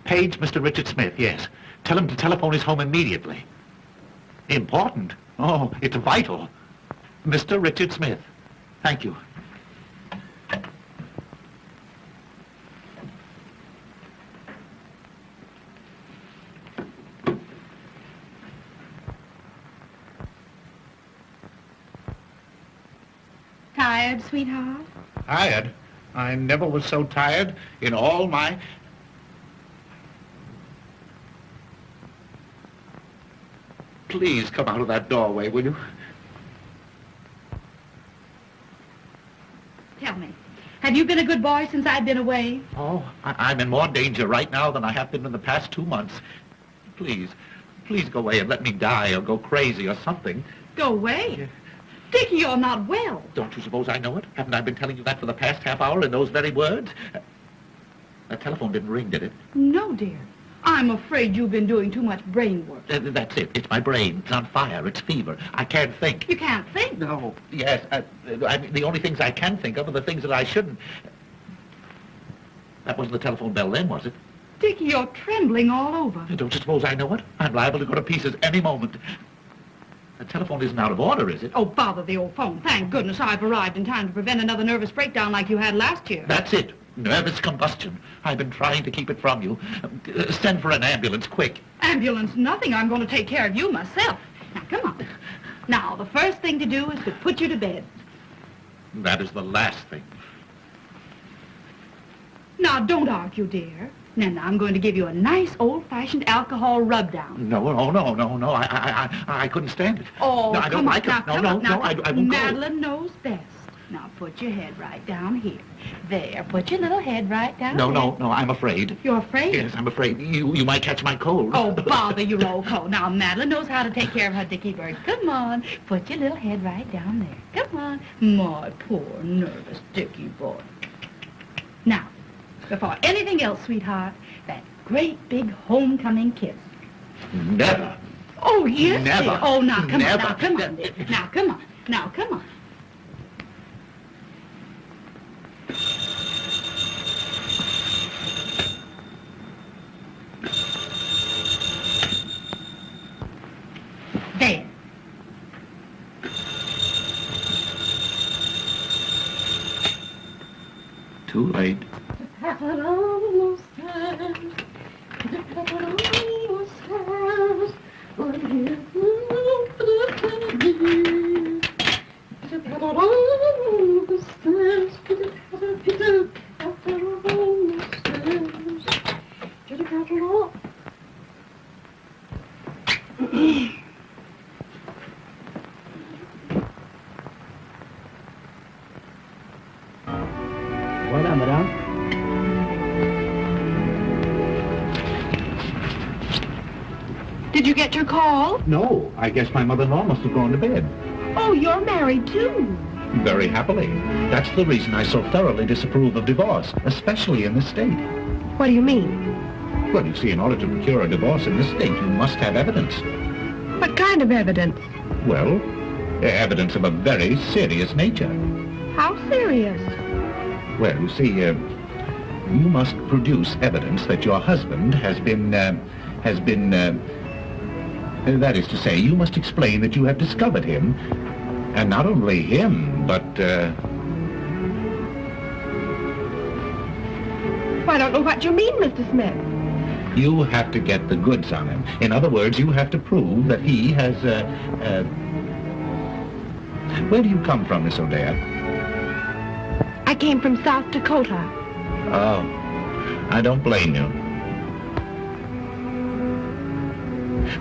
E: Page Mr. Richard Smith, yes. Tell him to telephone his home immediately. Important? Oh, it's vital. Mr. Richard Smith. Thank you.
B: Tired, sweetheart?
E: Tired? I never was so tired in all my... Please come out of that doorway, will you?
B: Tell me, have you been a good boy since I've been away?
E: Oh, I'm in more danger right now than I have been in the past 2 months. Please go away and let me die or go crazy or something.
B: Go away. Dickie, you're not well.
E: Don't you suppose I know it? Haven't I been telling you that for the past half hour in those very words? That telephone didn't ring, did it?
B: No, dear. I'm afraid you've been doing too much brain work.
E: That's it. It's my brain. It's on fire. It's fever. I can't think.
B: You can't think.
E: No. Yes. I mean, the only things I can think of are the things that I shouldn't. That wasn't the telephone bell then, was it?
B: Dickie, you're trembling all over.
E: Don't you suppose I know it? I'm liable to go to pieces any moment. The telephone isn't out of order, is it?
B: Oh, bother the old phone. Thank goodness I've arrived in time to prevent another nervous breakdown like you had last year.
E: That's it. Nervous combustion. I've been trying to keep it from you. Send for an ambulance, quick.
B: Ambulance, nothing. I'm going to take care of you myself. Now, come on. Now, the first thing to do is to put you to bed.
E: That is the last thing.
G: Now, don't argue, dear. Now, I'm going to give you a nice old-fashioned alcohol rub-down.
E: No. I couldn't stand it.
G: Oh,
E: no, I don't like it.
G: No,
E: I won't
G: Madeline knows best. Now, put your head right down here. There, put your little head right down
E: go.
G: there.
E: No, I'm afraid.
G: You're afraid?
E: Yes, I'm afraid. You might catch my cold.
G: Oh, bother your old coat. Now, Madeline knows how to take care of her Dickie bird. Come on, put your little head right down there. Come on. My poor, nervous Dickie boy. Now, before anything else, sweetheart, that great big homecoming kiss.
E: Never.
G: Oh, yes,
E: Never.
G: dear. Oh, now, come
E: Never.
G: on, now, come on, dear. Now, come on. Now, come on. There.
E: Too late.
A: Voilà, madame.
C: Did you get your call?
E: No, I guess my mother-in-law must have gone to bed.
C: Oh, you're married, too.
E: Very happily. That's the reason I so thoroughly disapprove of divorce, especially in this state.
C: What do you mean?
E: Well, you see, in order to procure a divorce in this state, you must have evidence.
C: What kind of evidence?
E: Well, evidence of a very serious nature.
C: How serious?
E: Well, you see, you must produce evidence that your husband has been, that is to say, you must explain that you have discovered him, and not only him, but,
C: I don't know what you mean, Mr. Smith.
E: you have to get the goods on him. In other words, you have to prove that he has, where do you come from, Miss O'Dea?
C: I came from South Dakota.
E: Oh, I don't blame you.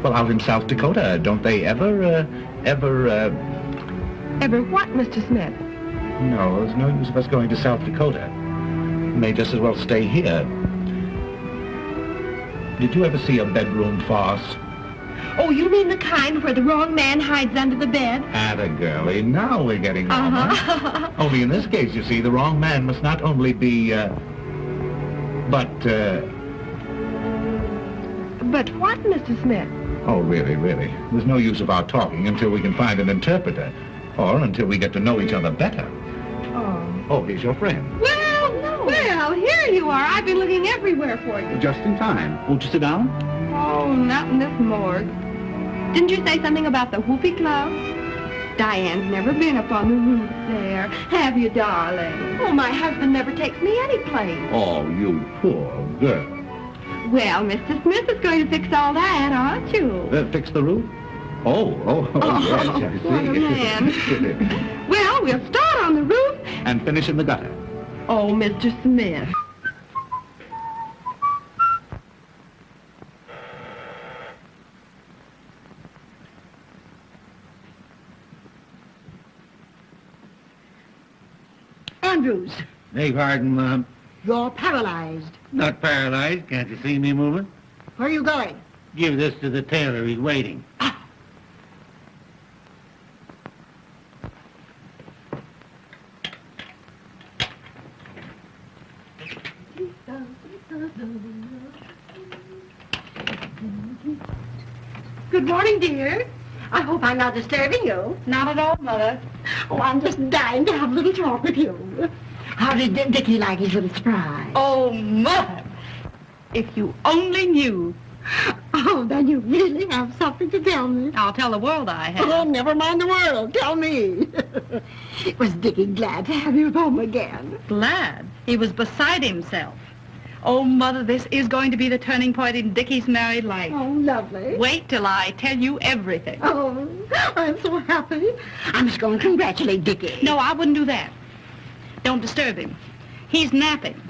E: Well, out in South Dakota, don't they ever
C: Ever what, Mr. Smith?
E: No, there's no use of us going to South Dakota. We may just as well stay here. Did you ever see a bedroom farce?
C: Oh, you mean the kind where the wrong man hides under the bed?
E: Atta girlie, now we're getting warmer. Only in this case, you see, the wrong man must not only be,
C: But what, Mr. Smith?
E: oh, really. There's no use of our talking until we can find an interpreter, or until we get to know each other better. Oh, here's your friend.
B: Well, here you are. I've been looking everywhere for you.
A: Just in time. Won't you sit down?
B: Oh, not in this morgue. Didn't you say something about the Whoopee Club? Diane's never been up on the roof there. Have you, darling? Oh, my husband never takes me any place.
E: Oh, you poor girl.
B: Well, Mr. Smith is going to fix all that, aren't you?
E: Fix the roof? Oh, yes, I see.
B: What a man. Well, we'll start on the roof.
E: And finish in the gutter.
B: Oh, Mr. Smith.
D: Andrews,
A: Beg pardon, Mom.
D: you're paralyzed.
A: Not paralyzed. Can't you see me moving?
D: Where are you going?
A: Give this to the tailor. He's waiting.
B: Good morning, dear.
D: I hope I'm not disturbing you.
B: Not at all, Mother.
D: Oh, I'm just dying to have a little talk with you. How did Dickie like his little surprise?
B: Oh, Mother. If you only knew.
D: Oh, then you really have something to tell me.
B: I'll tell the world I have.
D: Oh, never mind the world. Tell me. Was Dickie glad to have you home again?
B: Glad. He was beside himself. Oh, Mother, this is going to be the turning point in Dickie's married life.
D: Oh, lovely.
B: Wait till I tell you everything.
D: Oh, I'm so happy. I must go and congratulate Dickie.
B: No, I wouldn't do that. Don't disturb him. He's napping.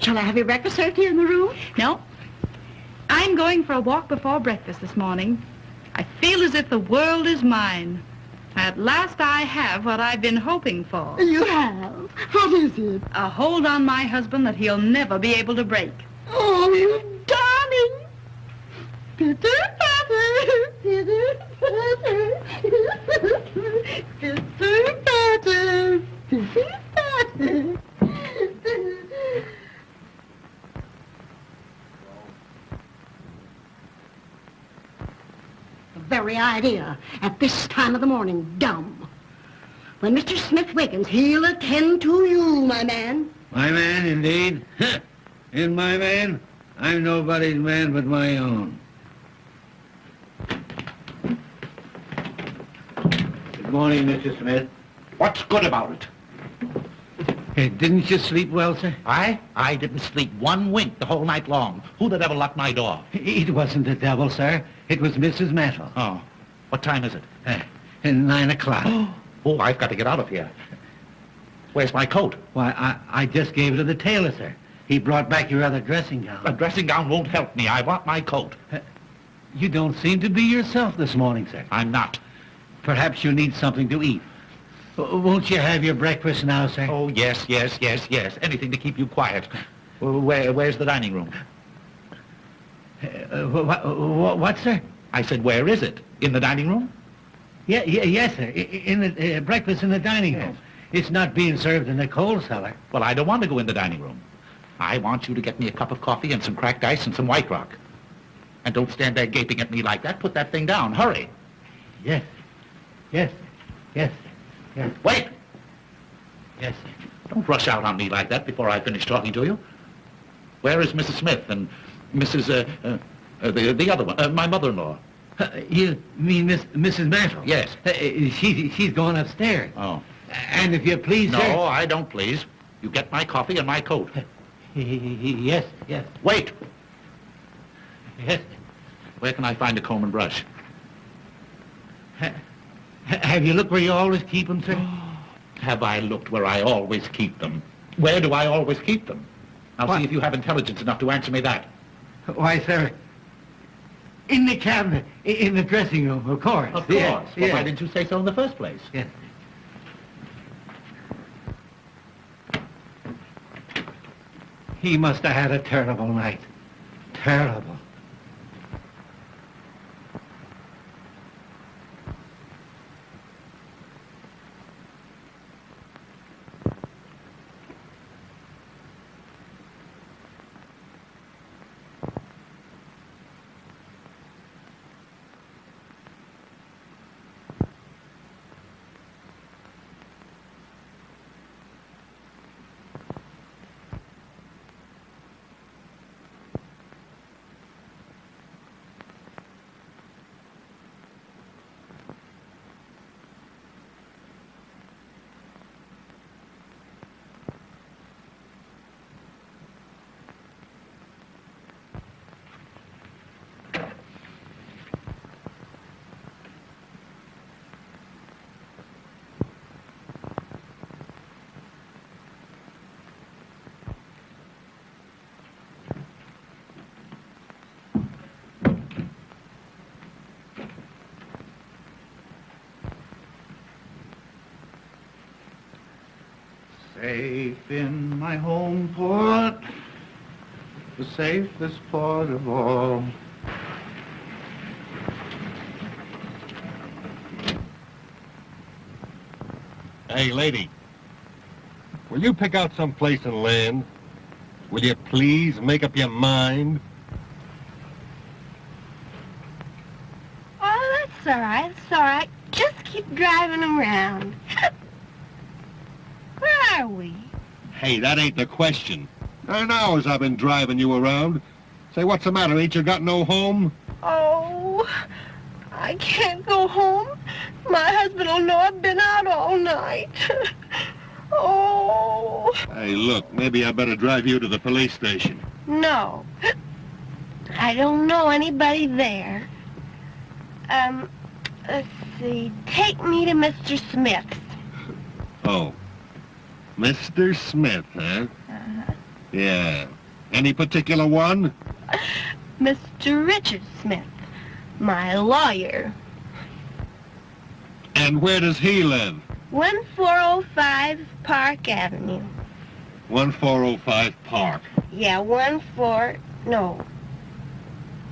D: Shall I have your breakfast served here in the room?
G: No. I'm going for a walk before breakfast this morning. I feel as if the world is mine. At last I have what I've been hoping for.
D: You have? What is it?
G: A hold on my husband that he'll never be able to break.
D: Oh, you darling. Pitter-patter, pitter-patter, pitter-patter, pitter-patter. The very idea at this time of the morning, dumb. When Mr. Smith wakens, he'll attend to you, my man.
H: My man, indeed. In my man, I'm nobody's man but my own. Good morning, Mr. Smith.
E: What's good about it?
H: Hey, didn't you sleep well, sir?
E: I didn't sleep one wink the whole night long. Who the devil locked my door?
H: It wasn't the devil, sir. It was Mrs. Mantle.
E: Oh, what time is it?
H: 9 o'clock.
E: Oh, I've got to get out of here. Where's my coat?
H: Why, I just gave it to the tailor, sir. He brought back your other dressing gown.
E: A dressing gown won't help me. I want my coat.
H: You don't seem to be yourself this morning, sir.
E: I'm not.
H: Perhaps you need something to eat. Won't you have your breakfast now, sir?
E: Oh, yes. Anything to keep you quiet. Where's the dining room?
H: What, sir?
E: I said, where is it? In the dining room?
H: Yes, sir. In the breakfast in the dining room. It's not being served in the coal cellar.
E: Well, I don't want to go in the dining room. I want you to get me a cup of coffee and some cracked ice and some White Rock. And don't stand there gaping at me like that. Put that thing down. Hurry.
H: Yes.
E: Wait!
H: Yes, sir.
E: Don't rush out on me like that before I finish talking to you. Where is Mrs. Smith and Mrs. The other one, my mother-in-law?
H: You mean Mrs. Mantle?
E: Yes.
H: She's going upstairs.
E: Oh.
H: And if you please,
E: No,
H: sir...
E: I don't please. You get my coffee and my coat.
H: Yes.
E: Wait!
H: Yes.
E: Where can I find a comb and brush?
H: Have you looked where you always keep them, sir?
E: Have I looked where I always keep them? Where do I always keep them? Now
H: What?
E: see if you have intelligence enough to answer me that.
H: Why, sir, in the cabinet, in the dressing room, of course.
E: Of course.
H: Yes,
E: Well,
H: yes.
E: why didn't you say so in the first place?
H: Yes. He must have had a terrible night. Terrible.
E: Safe in my home port, the safest port of all.
I: Hey, lady, will you pick out some place and land? Will you please make up your mind?
C: Oh, that's all right. It's all right. Just keep driving around. Where are we?
I: Hey, that ain't the question. 9 hours I've been driving you around. Say, what's the matter? Ain't you got no home?
C: Oh, I can't go home. My husband will know I've been out all night. Oh.
I: Hey, look, maybe I better drive you to the police station.
C: No. I don't know anybody there. Let's see. Take me to Mr. Smith's.
I: Oh, Mr. Smith, huh?
C: Uh-huh.
I: Yeah. Any particular one?
C: Mr. Richard Smith, my lawyer.
I: And where does he live?
C: 1405 Park Avenue.
I: 1405 Park.
C: Yeah, 1540.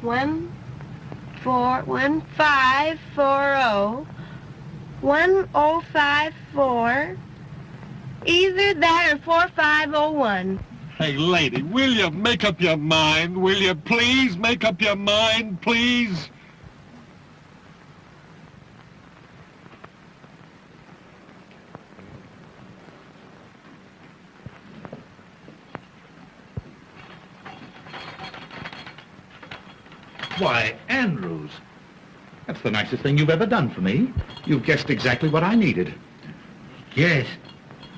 C: 1054. Either that or 4501.
I: Hey, lady, will you make up your mind? Will you please make up your mind, please?
E: Why, Andrews, that's the nicest thing you've ever done for me. You've guessed exactly what I needed.
H: Yes.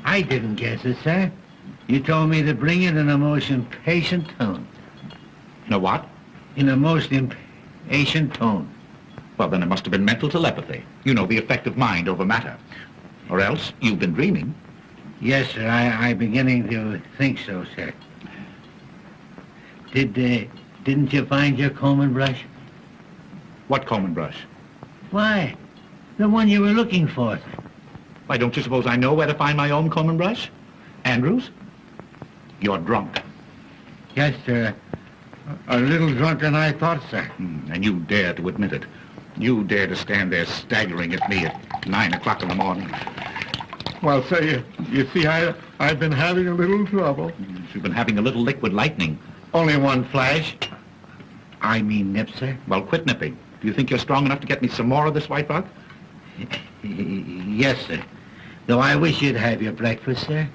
H: I didn't guess it, sir. You told me to bring it in a most impatient tone.
E: In a what?
H: In a most impatient tone.
E: Well, then it must have been mental telepathy. You know, the effect of mind over matter. Or else you've been dreaming.
H: Yes, sir. I'm beginning to think so, sir. Didn't you find your comb and brush?
E: What comb and brush?
H: Why, the one you were looking for, sir.
E: Why, don't you suppose I know where to find my own comb and brush? Andrews, you're drunk.
H: Yes, sir. A little drunker than I thought, sir.
E: And you dare to admit it. You dare to stand there staggering at me at 9 o'clock in the morning.
J: Well, sir, you see, I've been having a little trouble.
E: You've been having a little liquid lightning.
H: Only one flash. I mean nip, sir.
E: Well, quit nipping. Do you think you're strong enough to get me some more of this white rock?
H: Yes, sir. Though I wish you'd have your breakfast, sir.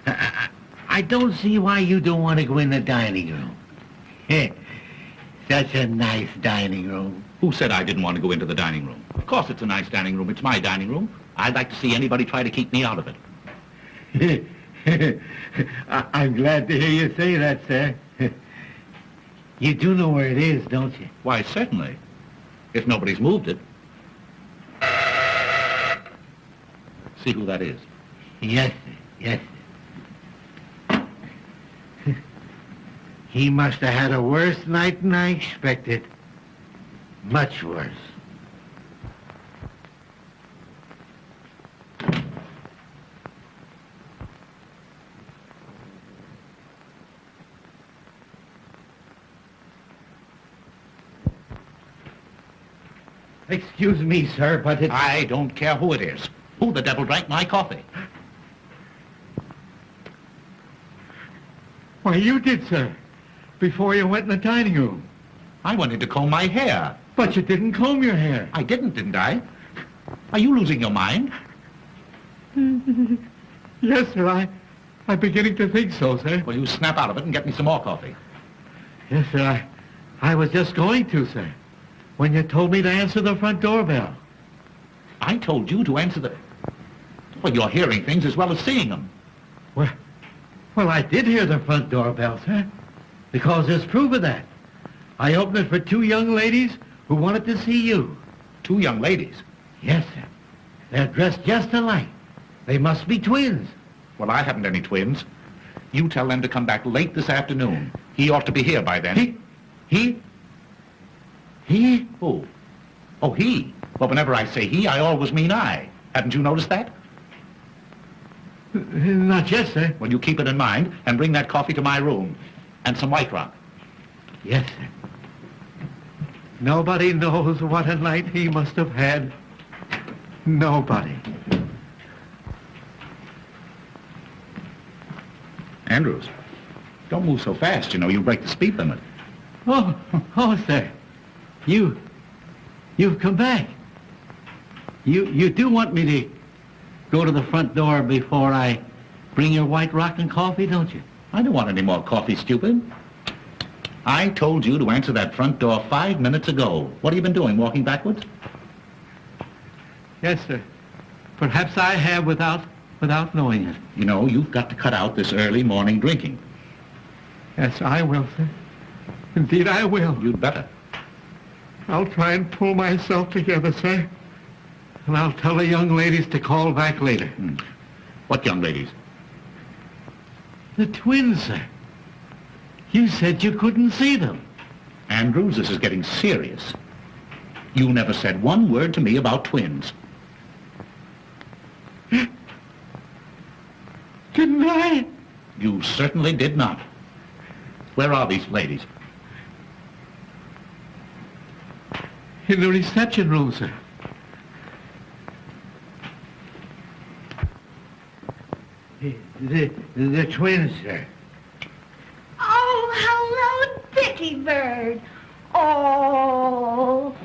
H: I don't see why you don't want to go in the dining room. Such a nice dining room.
E: Who said I didn't want to go into the dining room? Of course it's a nice dining room. It's my dining room. I'd like to see anybody try to keep me out of it.
H: I'm glad to hear you say that, sir. You do know where it is, don't you?
E: Why, certainly. If nobody's moved it. See who that is?
H: Yes, sir. Yes, sir. He must have had a worse night than I expected. Much worse. Excuse me, sir, but it's...
E: I don't care who it is. Who the devil drank my coffee?
J: Why, you did, sir, before you went in the dining room.
E: I wanted to comb my hair.
J: But you didn't comb your hair.
E: I didn't I? Are you losing your mind?
J: Yes, sir, I'm beginning to think so, sir.
E: Well, you snap out of it and get me some more coffee.
J: Yes, sir, I was just going to, sir, when you told me to answer the front doorbell.
E: I told you to answer the... Well, you're hearing things as well as seeing them.
H: Well, I did hear the front doorbell, sir, because there's proof of that. I opened it for two young ladies who wanted to see you.
E: Two young ladies?
H: Yes, sir. They're dressed just alike. They must be twins.
E: Well, I haven't any twins. You tell them to come back late this afternoon. He ought to be here by then.
H: He?
E: Who? Oh, he. Well, whenever I say he, I always mean I. Haven't you noticed that?
J: Not yet, sir.
E: Well, you keep it in mind and bring that coffee to my room. And some white rock.
H: Yes, sir.
J: Nobody knows what a night he must have had. Nobody.
E: Andrews, don't move so fast. You know, you'll break the speed limit.
H: Oh, sir. You've come back. You do want me to go to the front door before I bring your white rock and coffee, don't you?
E: I don't want any more coffee, stupid. I told you to answer that front door 5 minutes ago. What have you been doing, walking backwards?
J: Yes, sir. Perhaps I have without knowing it.
E: You know, you've got to cut out this early morning drinking.
J: Yes, I will, sir. Indeed, I will.
E: You'd better.
J: I'll try and pull myself together, sir. And I'll tell the young ladies to call back later.
E: What young ladies?
J: The twins, sir.
H: You said you couldn't see them.
E: Andrews, this is getting serious. You never said one word to me about twins.
J: Didn't I?
E: You certainly did not. Where are these ladies?
J: In the reception room, sir.
H: The twins, sir.
D: Oh, hello, Dickie Bird. Oh,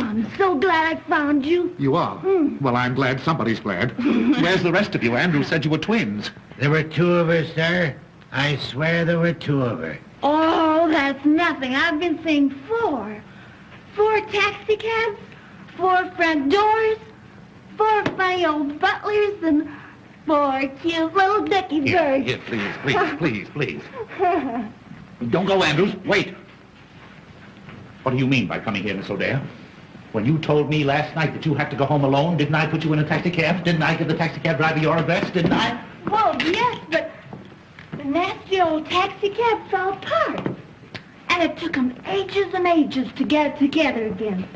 D: I'm so glad I found you.
E: You are? Well, I'm glad somebody's glad. Where's the rest of you? Andrew said you were twins.
H: There were two of her, sir. I swear there were two of her.
D: Oh, that's nothing. I've been seeing 4. 4 taxi cabs, 4 front doors, 4 funny old butlers, and 4 cute little Dickie Birds.
E: Here, please. Don't go, Andrews. Wait. What do you mean by coming here, Miss O'Dare? When you told me last night that you had to go home alone, didn't I put you in a taxi cab? Didn't I give the taxi cab driver your address? Didn't I?
D: Well, yes, but the nasty old taxi cab fell apart. And it took them ages and ages to get it together again.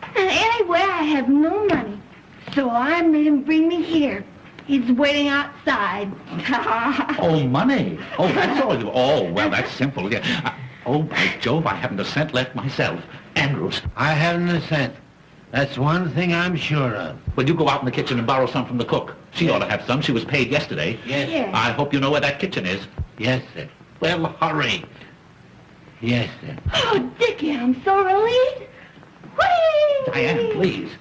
D: And anyway, I have no money. So I made him bring me here. He's waiting outside.
E: Oh, money. Oh, that's all you... Oh, well, that's simple. Yeah. Oh, by Jove, I haven't a cent left myself. Andrews.
H: I haven't a cent. That's one thing I'm sure of.
E: Well, you go out in the kitchen and borrow some from the cook. She ought to have some. She was paid yesterday.
H: Yes.
D: Yes.
E: I hope you know where that kitchen is.
H: Yes, sir.
E: Well, hurry.
H: Yes, sir.
D: Oh, Dickie, I'm so relieved. Whee!
E: Diane, please.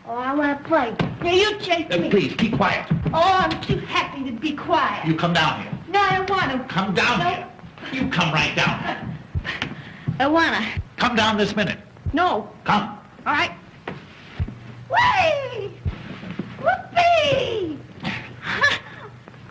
D: Oh, I want to play. Now, you chase me.
E: Please, keep quiet.
D: Oh, I'm too happy to be quiet.
E: You come down here.
D: No, I don't want to.
E: Come down here. You come right down.
D: I want to.
E: Come down this minute.
D: No.
E: Come.
D: All right. Whee! Whoopee!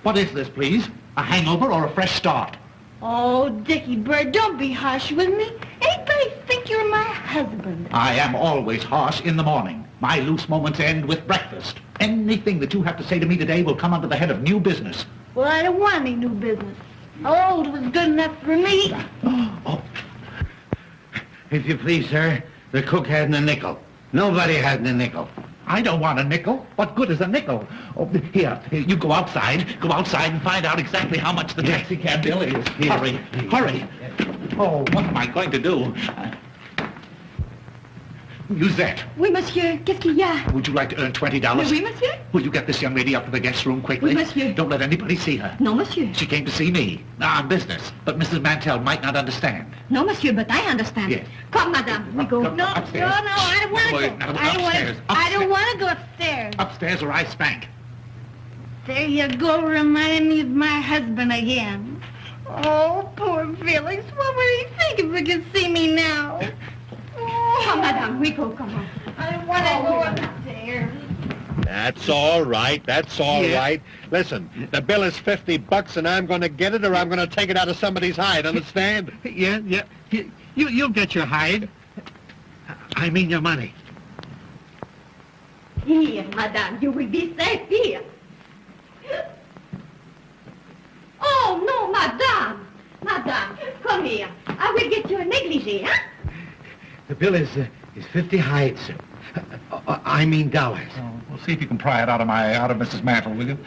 E: What is this, please? A hangover or a fresh start?
D: Oh, Dickie Bird, don't be harsh with me. Anybody think you're my husband?
E: I am always harsh in the morning. My loose moments end with breakfast. Anything that you have to say to me today will come under the head of new business.
D: Well, I don't want any new business. Old was good enough for me.
E: Oh,
H: If you please, sir, the cook hadn't a nickel. Nobody hadn't a nickel.
E: I don't want a nickel. What good is a nickel? Oh, here, you go outside. Go outside and find out exactly how much the taxi cab bill is. Hurry, hurry. Oh, what am I going to do? Musette,
B: Oui, monsieur. Qu'est-ce qu'il y a?
E: would you like to earn $20?
B: Oui, monsieur.
E: Will you get this young lady up to the guest room quickly?
B: Oui, monsieur.
E: Don't let anybody see her.
B: Non, monsieur.
E: She came to see me. On business. But Mrs. Mantell might not understand.
B: No, monsieur, but I understand.
E: Yes.
B: Come, madame, we go.
E: Come,
D: No,
E: upstairs.
D: I don't want to
E: Wait,
D: go.
E: no,
D: I don't want
E: upstairs,
D: to. I don't
E: upstairs.
D: want to go upstairs.
E: Upstairs or I spank.
D: There you go, reminding me of my husband again. Oh, poor Felix. What would he think if he could see me now? Oh,
B: Come, madame, we go. Come on.
D: I don't want to go upstairs.
I: That's all right. That's all right. Listen, the bill is $50 and I'm going to get it or I'm going to take it out of somebody's hide, understand?
J: Yeah. You'll get your hide. I mean your money.
D: Here, madame, you will be safe here. Oh, no, madame. Madame, come here. I will get you a negligee, huh?
H: The bill is 50 hides, sir. I mean dollars.
E: Oh, we'll see if you can pry it out of Mrs. Mantle, will you?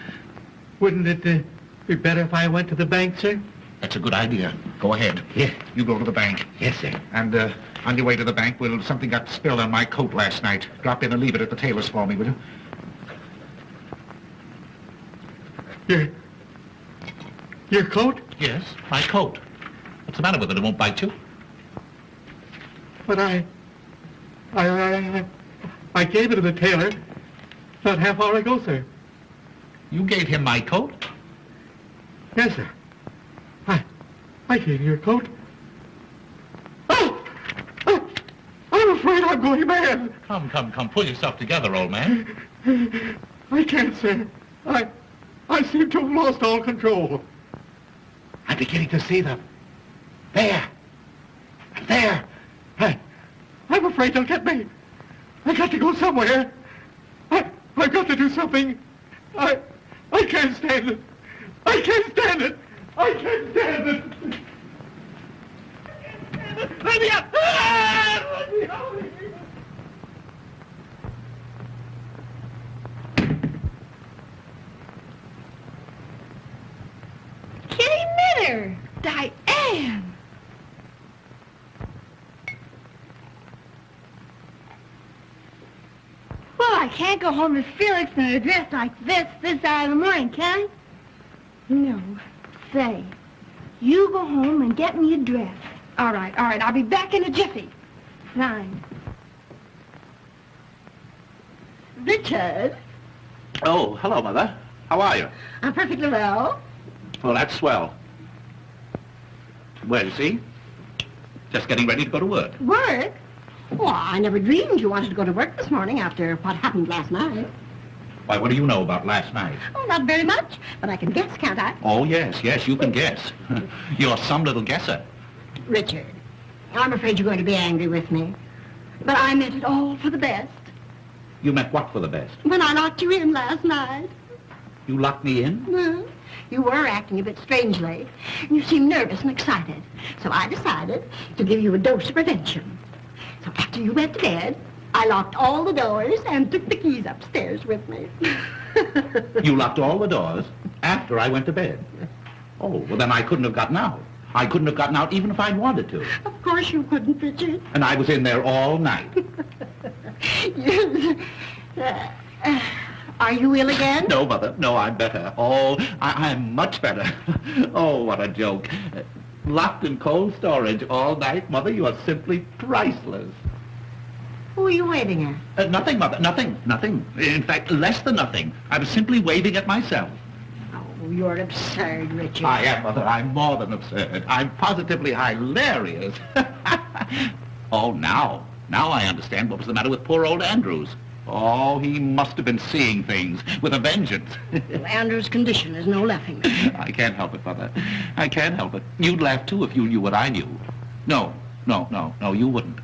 J: Wouldn't it be better if I went to the bank, sir?
E: That's a good idea. Go ahead.
H: Yeah.
E: You go to the bank.
H: Yes, sir.
E: And on your way to the bank, something got spilled on my coat last night. Drop in and leave it at the tailor's for me, will you?
J: Your coat?
E: Yes, my coat. What's the matter with it? It won't bite you?
J: But I gave it to the tailor about half hour ago, sir.
E: You gave him my coat?
J: Yes, sir. I gave you your coat. Oh! I'm afraid I'm going mad.
E: Come. Pull yourself together, old man.
J: I can't, sir. I seem to have lost all control.
H: I'm beginning to see them. There.
J: I'm afraid they'll get me. I got to go somewhere. I've got to do something. I can't stand it. I can't stand it. I can't stand it. Let me out! Let me out!
C: Kitty Minner! Diane! Well, I can't go home to Felix in a dress like this hour of the morning, can I? No. Say, you go home and get me a dress. All right. I'll be back in a jiffy. 9. Richard,
E: Oh, hello, Mother. How are you?
C: I'm perfectly well.
E: Well, that's swell. Well, you see? Just getting ready to go to work.
C: Work? Well, I never dreamed you wanted to go to work this morning after what happened last night.
E: Why, what do you know about last night?
C: Oh, not very much, but I can guess, can't I?
E: Oh, yes, you can guess. You're some little guesser.
C: Richard, I'm afraid you're going to be angry with me. But I meant it all for the best.
E: You meant what for the best?
C: When I locked you in last night.
E: You locked me in?
C: Well, you were acting a bit strangely. You seemed nervous and excited. So I decided to give you a dose of prevention. So after you went to bed, I locked all the doors and took the keys upstairs with me.
E: You locked all the doors after I went to bed? Oh, well, then I couldn't have gotten out. I couldn't have gotten out even if I'd wanted to.
C: Of course you couldn't, Richard.
E: And I was in there all night.
C: Are you ill again?
E: No, Mother. No, I'm better. Oh, I'm much better. Oh, what a joke. Locked in cold storage all night, Mother. You are simply priceless.
C: Who are you waving at?
E: Nothing, Mother. Nothing. In fact, less than nothing. I was simply waving at myself.
C: Oh, you're absurd, Richard.
E: I am, Mother. I'm more than absurd. I'm positively hilarious. Oh, now I understand what was the matter with poor old Andrews. Oh, he must have been seeing things with a vengeance.
C: Well, Andrew's condition is no laughing matter.
E: I can't help it, Mother. I can't help it. You'd laugh, too, if you knew what I knew. No, you wouldn't.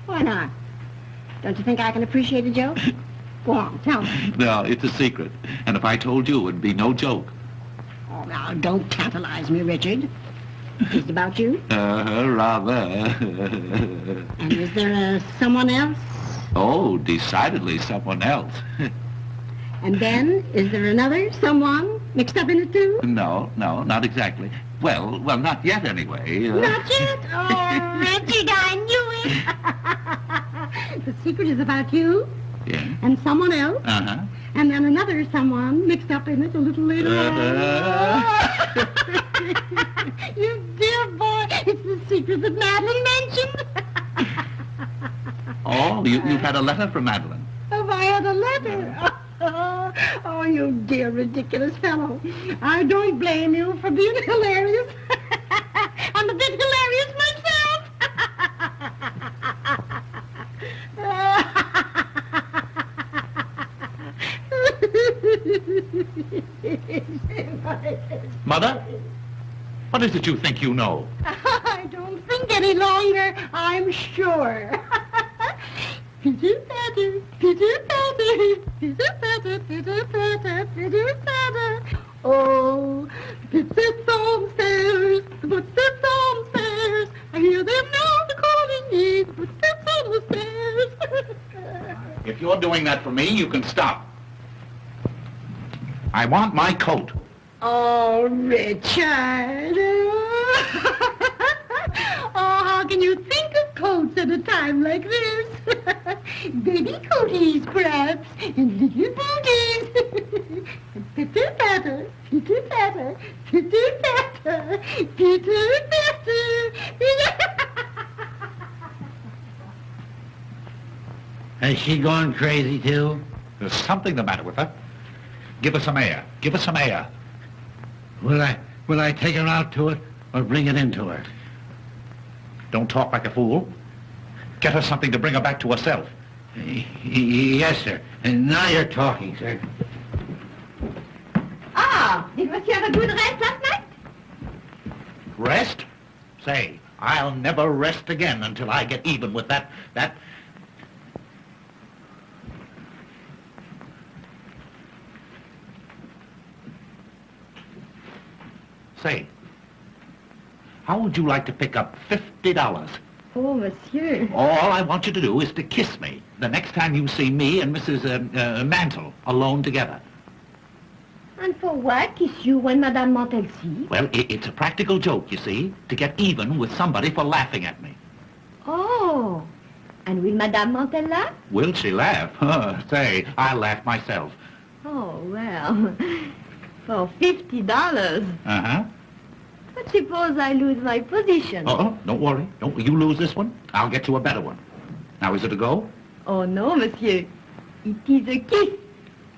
C: Why not? Don't you think I can appreciate a joke? Go on, tell me.
E: No, it's a secret. And if I told you, it'd be no joke.
C: Oh, now, don't tantalize me, Richard. Is it about you?
E: Rather.
C: And is there someone else?
E: Oh, decidedly someone else.
C: And then, is there another someone mixed up in it, too?
E: No, not exactly. Well, not yet, anyway.
C: Not yet? Oh, Richard, I knew it. The secret is about you.
E: Yeah.
C: And someone else.
E: Uh-huh.
C: And then another someone mixed up in it a little later on. You dear boy, it's the secret that Madeline mentioned.
E: Oh, you've had a letter from Madeline.
C: Have I had a letter? Oh, you dear ridiculous fellow. I don't blame you for being hilarious. I'm a bit hilarious myself.
E: Mother, what is it you think you know?
C: I don't think any longer, I'm sure. Pitter-patter, pitter-patter, pitter-patter, pitter-patter, pitter-patter. Oh, footsteps on stairs, the footsteps on stairs. I hear them now, they're calling me, the footsteps on the stairs.
E: If you're doing that for me, you can stop. I want my coat.
C: Oh, Richard. Oh, how can you think of coats at a time like this? Baby coaties, perhaps, and little booties. Pitter-patter, pitter-patter, pitter-patter, pitter-patter.
H: Has she gone crazy, too?
E: There's something the matter with her. Give her some air. Give her some air.
H: Will I take her out to it or bring it into her?
E: Don't talk like a fool. Get her something to bring her back to herself.
H: Yes, sir. And now you're talking, sir.
C: Ah, did Monsieur have a good rest last night?
E: Rest? Say, I'll never rest again until I get even with that... Say, How would you like to pick up $50?
C: Oh, monsieur.
E: All I want you to do is to kiss me the next time you see me and Mrs. Mantle alone together.
C: And for what? Kiss you when Madame Mantel sees?
E: Well, it's a practical joke, you see, to get even with somebody for laughing at me.
C: Oh. And will Madame Mantel laugh?
E: Will she laugh? Say, I'll laugh myself.
C: Oh, well. For $50.
E: Uh-huh.
C: But suppose I lose my position.
E: Oh, don't worry. Don't you lose this one. I'll get you a better one. Now, is it a go?
C: Oh, no, monsieur. It is a kiss.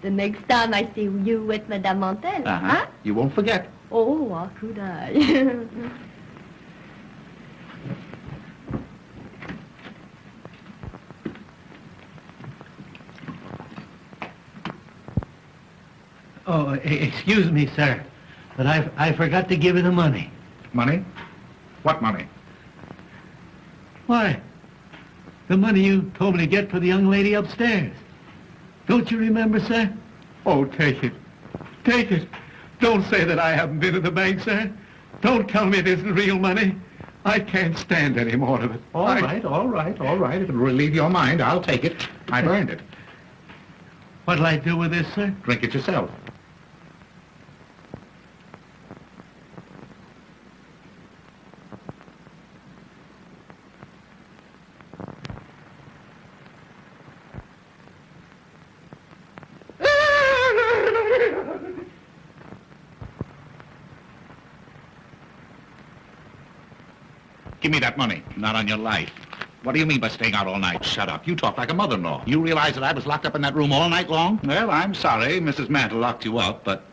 C: The next time I see you with Madame Mantel.
E: Uh-huh.
C: Huh?
E: You won't forget.
C: Oh, how could I?
H: Oh, excuse me, sir, but I forgot to give you the money.
E: Money? What money?
H: Why? The money you told me to get for the young lady upstairs. Don't you remember, sir?
J: Oh, take it. Take it. Don't say that I haven't been to the bank, sir. Don't tell me it isn't real money. I can't stand any more of it.
E: All right. If it'll relieve your mind, I'll take it. I've earned it.
H: What'll I do with this, sir?
E: Drink it yourself. Give me that money. Not on your life. What do you mean by staying out all night? Shut up. You talk like a mother-in-law. You realize that I was locked up in that room all night long? Well, I'm sorry. Mrs. Mantle locked you up, but...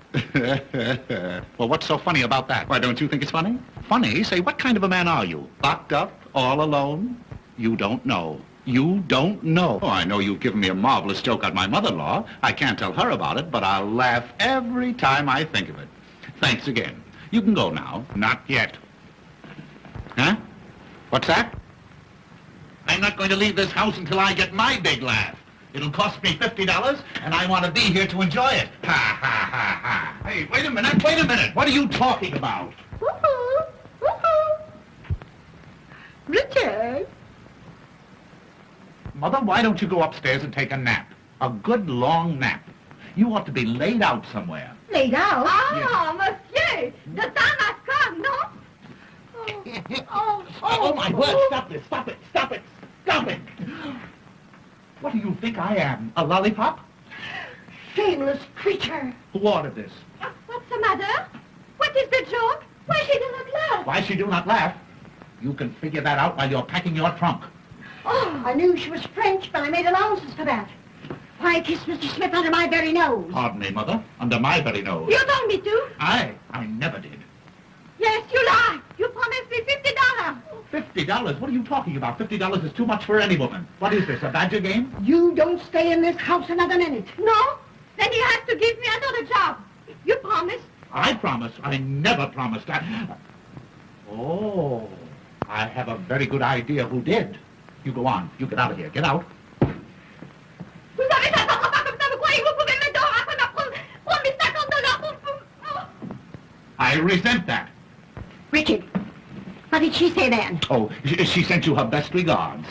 E: Well, what's so funny about that? Why, don't you think it's funny? Funny? Say, what kind of a man are you? Locked up? All alone? You don't know. You don't know. Oh, I know you've given me a marvelous joke on my mother-in-law. I can't tell her about it, but I'll laugh every time I think of it. Thanks again. You can go now. Not yet. Huh? What's that? I'm not going to leave this house until I get my big laugh. It'll cost me $50, and I want to be here to enjoy it. Ha, ha, ha, ha. Hey, wait a minute. What are you talking about?
C: Woohoo! Woohoo! Richard!
E: Mother, why don't you go upstairs and take a nap? A good long nap. You ought to be laid out somewhere.
C: Laid out?
E: Yes.
C: Monsieur! The time has come, no?
E: Oh, my word, stop it. What do you think I am, a lollipop?
C: Shameless creature!
E: Who ordered this?
C: What's the matter? What is the joke? Why she do not laugh?
E: Why she do not laugh? You can figure that out while you're packing your trunk.
C: Oh, I knew she was French, but I made allowances for that. Why kiss Mr. Smith under my very nose?
E: Pardon me, Mother, under my very nose.
C: You told me to.
E: I never did.
C: Yes, you lie. You promised me $50.
E: $50? What are you talking about? $50 is too much for any woman. What is this, a badger game?
C: You don't stay in this house another minute. No? Then you have to give me another job. You promised.
E: I promised. I never promised. Oh, I have a very good idea who did. You go on. You get out of here. Get out.
C: Vous avez fait ça comme ça, vous croyez que vous pouvez me donner après ma promis $50 pour...
E: I resent that.
C: Richard, what did she say then?
E: Oh, she sent you her best regards.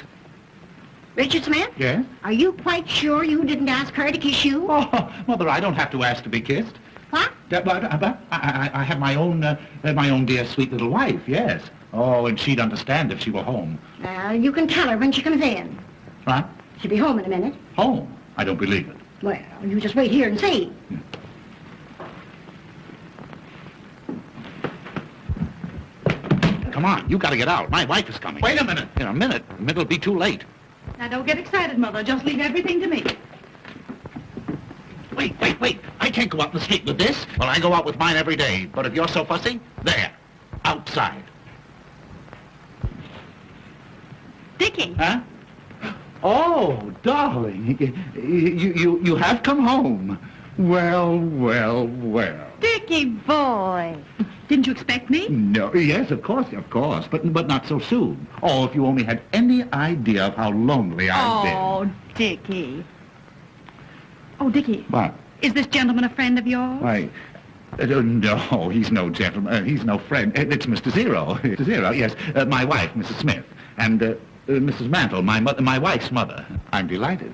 C: Richard Smith?
E: Yes?
C: Are you quite sure you didn't ask her to kiss you?
E: Oh, Mother, I don't have to ask to be kissed.
C: What?
E: I have my own dear sweet little wife, yes. Oh, and she'd understand if she were home.
C: You can tell her when she comes in.
E: What?
C: She'll be home in a minute.
E: Home? I don't believe it.
C: Well, you just wait here and see.
E: Come on, you gotta get out. My wife is coming. Wait a minute. In a minute. It'll be too late.
G: Now, don't get excited, Mother. Just leave everything to me.
E: Wait. I can't go out in the street with this. Well, I go out with mine every day. But if you're so fussy, there. Outside.
G: Dickie.
E: Huh? Oh, darling. You have come home. Well.
G: Dickie boy. Didn't you expect me?
E: No, yes, of course, but not so soon. Oh, if you only had any idea of how lonely I've been.
G: Oh, Dickie. Oh, Dickie.
E: What?
G: Is this gentleman a friend of yours?
E: Why, No, he's no gentleman. He's no friend. It's Mr. Zero. Mr. Zero, yes. My wife, Mrs. Smith. And Mrs. Mantle, my wife's mother. I'm delighted.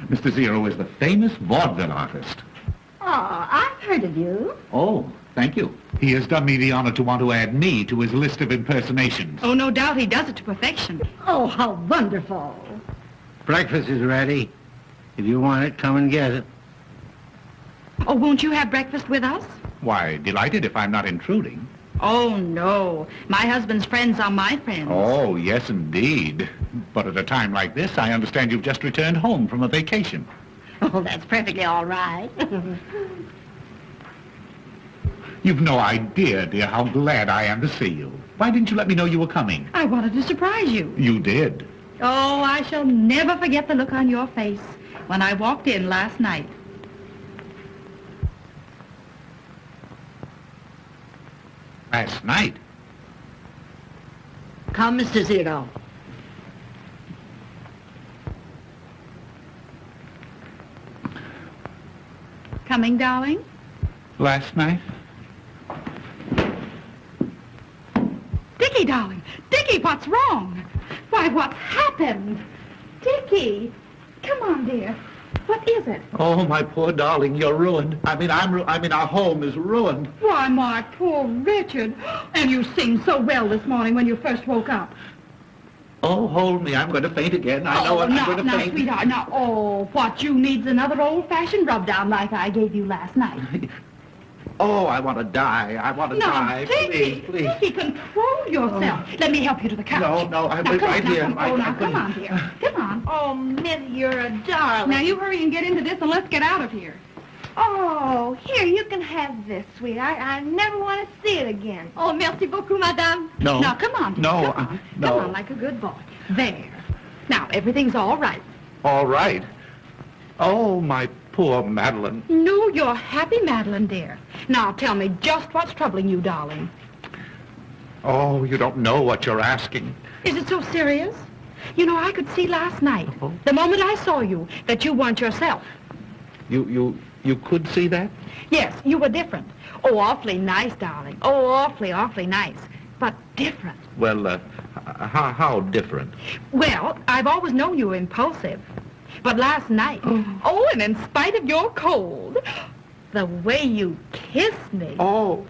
E: Mr. Zero is the famous vaudeville artist.
D: Oh, I've heard of you.
E: Oh, thank you. He has done me the honor to want to add me to his list of impersonations.
G: Oh, no doubt he does it to perfection.
D: Oh, how wonderful.
H: Breakfast is ready. If you want it, come and get it.
G: Oh, won't you have breakfast with us?
E: Why, delighted if I'm not intruding.
G: Oh, no. My husband's friends are my friends.
E: Oh, yes, indeed. But at a time like this, I understand you've just returned home from a vacation.
D: Oh, that's perfectly all right.
E: You've no idea, dear, how glad I am to see you. Why didn't you let me know you were coming?
G: I wanted to surprise you.
E: You did.
G: Oh, I shall never forget the look on your face when I walked in last night.
E: Last night?
D: Come, Mr. Zero.
G: Coming, darling?
E: Last night?
G: Dickie, darling. Dickie, what's wrong? Why, what's happened? Dickie, come on, dear. What is it?
E: Oh, my poor darling, you're ruined. I mean, our home is ruined.
G: Why, my poor Richard. And you seemed so well this morning when you first woke up.
E: Oh, hold me. I'm going to faint again. I know I'm going to
G: now,
E: faint.
G: Sweetheart, now, oh, what you need's another old-fashioned rub-down like I gave you last night.
E: Oh, I want to die. I want to die.
G: Dickie,
E: Please.
G: Dickie, control yourself. Let me help you to the couch.
E: No, I'm
G: now, come
E: right
G: on,
E: here.
G: Now, come on, dear. Come on.
C: Oh, Mitty, you're a darling.
B: Now, you hurry and get into this and let's get out of here.
C: Oh, here, you can have this, sweet. I never want to see it again.
B: Oh, merci beaucoup, madame.
E: No.
G: Now, come on, dear.
E: No,
G: Come on.
E: no.
G: Come on, like a good boy. There. Now, everything's all right.
E: All right. Oh, my poor Madeline.
G: No, you're happy, Madeline, dear. Now, tell me just what's troubling you, darling.
E: Oh, you don't know what you're asking.
G: Is it so serious? You know, I could see last night, the moment I saw you, that you weren't yourself.
E: You could see that?
G: Yes, you were different. Oh, awfully nice, darling. Oh, awfully nice. But different.
E: Well, how different?
G: Well, I've always known you were impulsive. But last night, oh, and in spite of your cold, the way you kissed me.
E: Oh.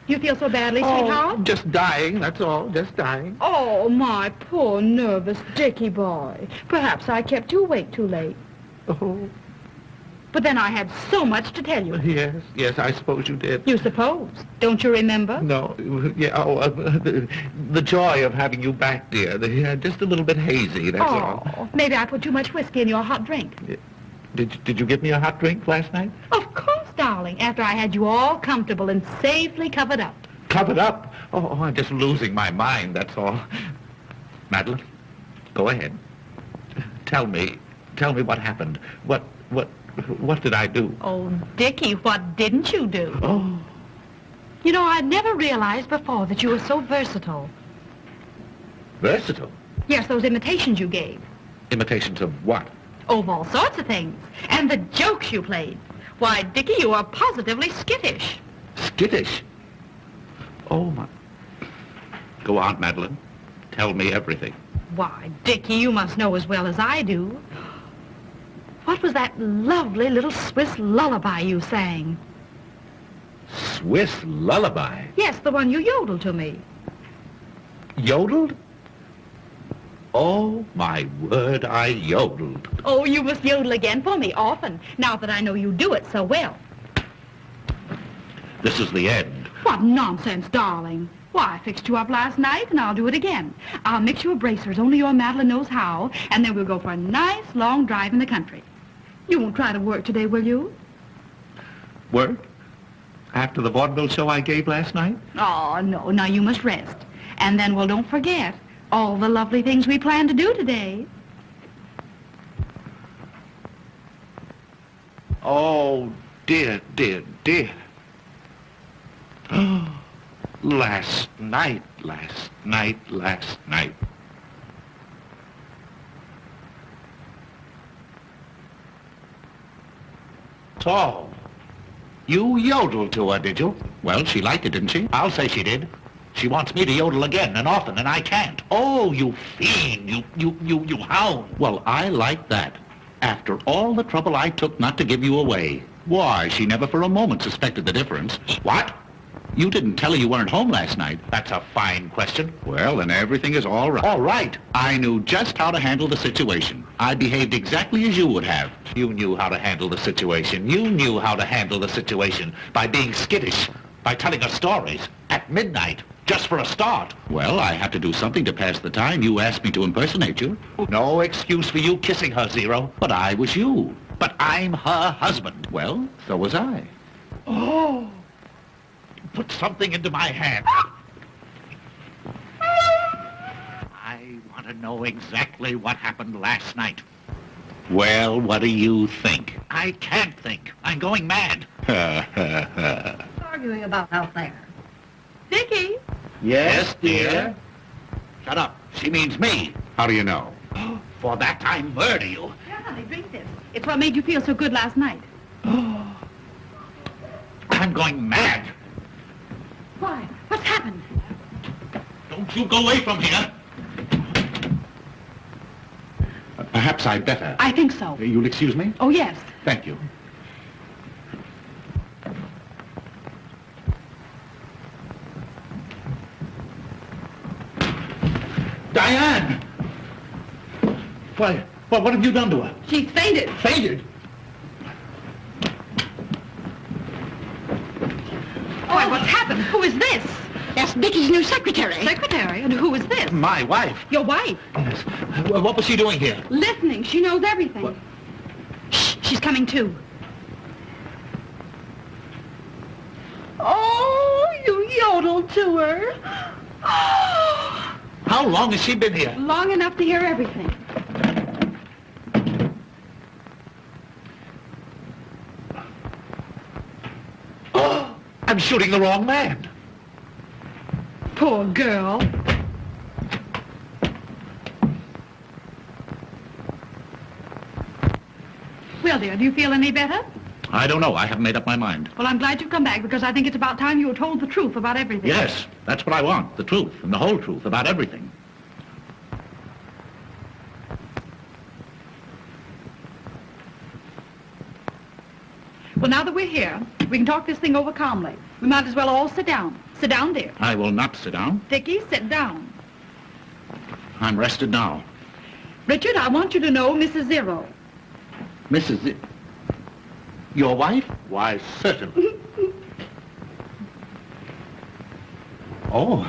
G: You feel so badly, sweetheart?
E: Just dying, that's all, just dying.
G: Oh, my poor nervous Dickie boy. Perhaps I kept you awake too late.
E: Oh.
G: But then I had so much to tell you.
E: Yes, I suppose you did.
G: You suppose. Don't you remember?
E: No, the joy of having you back, dear. Just a little bit hazy, that's all.
G: Maybe I put too much whiskey in your hot drink.
E: Did you give me a hot drink last night?
G: Of course, darling, after I had you all comfortable and safely covered up.
E: Covered up? Oh, I'm just losing my mind, that's all. Madeline, go ahead. Tell me what happened. What did I do?
G: Oh, Dickie, what didn't you do?
E: Oh.
G: You know, I'd never realized before that you were so versatile.
E: Versatile?
G: Yes, those imitations you gave.
E: Imitations of what?
G: Oh, of all sorts of things. And the jokes you played. Why, Dickie, you are positively skittish.
E: Skittish? Oh, my... Go on, Madeline. Tell me everything.
G: Why, Dickie, you must know as well as I do. What was that lovely little Swiss lullaby you sang?
E: Swiss lullaby?
G: Yes, the one you yodeled to me.
E: Yodeled? Oh, my word, I yodeled.
G: Oh, you must yodel again for me often, now that I know you do it so well.
E: This is the end.
G: What nonsense, darling. Why, I fixed you up last night, and I'll do it again. I'll mix you a bracer as only your Madeline knows how, and then we'll go for a nice long drive in the country. You won't try to work today, will you?
E: Work? After the vaudeville show I gave last night?
G: Oh, no. Now you must rest. And then, well, don't forget all the lovely things we plan to do today.
E: Oh, dear. Last night. Tall. You yodeled to her, did you? Well, she liked it, didn't she? I'll say she did. She wants me to yodel again and often, and I can't. Oh, you fiend, you hound. Well, I like that. After all the trouble I took not to give you away. Why, she never for a moment suspected the difference. What? You didn't tell her you weren't home last night. That's a fine question. Well, then everything is all right. All right. I knew just how to handle the situation. I behaved exactly as you would have. You knew how to handle the situation. You knew how to handle the situation by being skittish, by telling her stories at midnight, just for a start. Well, I had to do something to pass the time. You asked me to impersonate you. No excuse for you kissing her, Zero. But I was you. But I'm her husband. Well, so was I. Oh. Put something into my hand. I want to know exactly what happened last night. Well, what do you think? I can't think. I'm going mad.
D: Arguing about out there.
B: Dickie?
E: Yes, dear? Shut up. She means me. How do you know? For that I murder you.
G: Here, honey, drink this. It's what made you feel so good last night.
E: I'm going mad.
G: Why? What's happened?
E: Don't you go away from here. Perhaps I'd better.
G: I think so.
E: You'll excuse me?
G: Oh, yes.
E: Thank you. Diane! Why, what have you done to her?
G: She's fainted.
E: Fainted?
G: Why, what's happened? Who is this?
D: That's Dickie's new secretary.
G: Secretary? And who is this?
E: My wife.
G: Your wife.
E: Yes. What was she doing here?
G: Listening. She knows everything.
E: What?
G: Shh, she's coming too.
C: Oh, you yodeled to her. Oh.
E: How long has she been here?
G: Long enough to hear everything.
E: Oh, I'm shooting the wrong man.
G: Poor girl. Well, dear, do you feel any better?
E: I don't know. I haven't made up my mind.
G: Well, I'm glad you've come back because I think it's about time you were told the truth about everything.
E: Yes, that's what I want. The truth, and the whole truth about everything.
G: Well, now that we're here, we can talk this thing over calmly. We might as well all sit down. Sit down, dear.
E: I will not sit down.
G: Dickie, sit down.
E: I'm rested now.
G: Richard, I want you to know Mrs. Zero.
E: Mrs. Your wife? Why, certainly. Oh,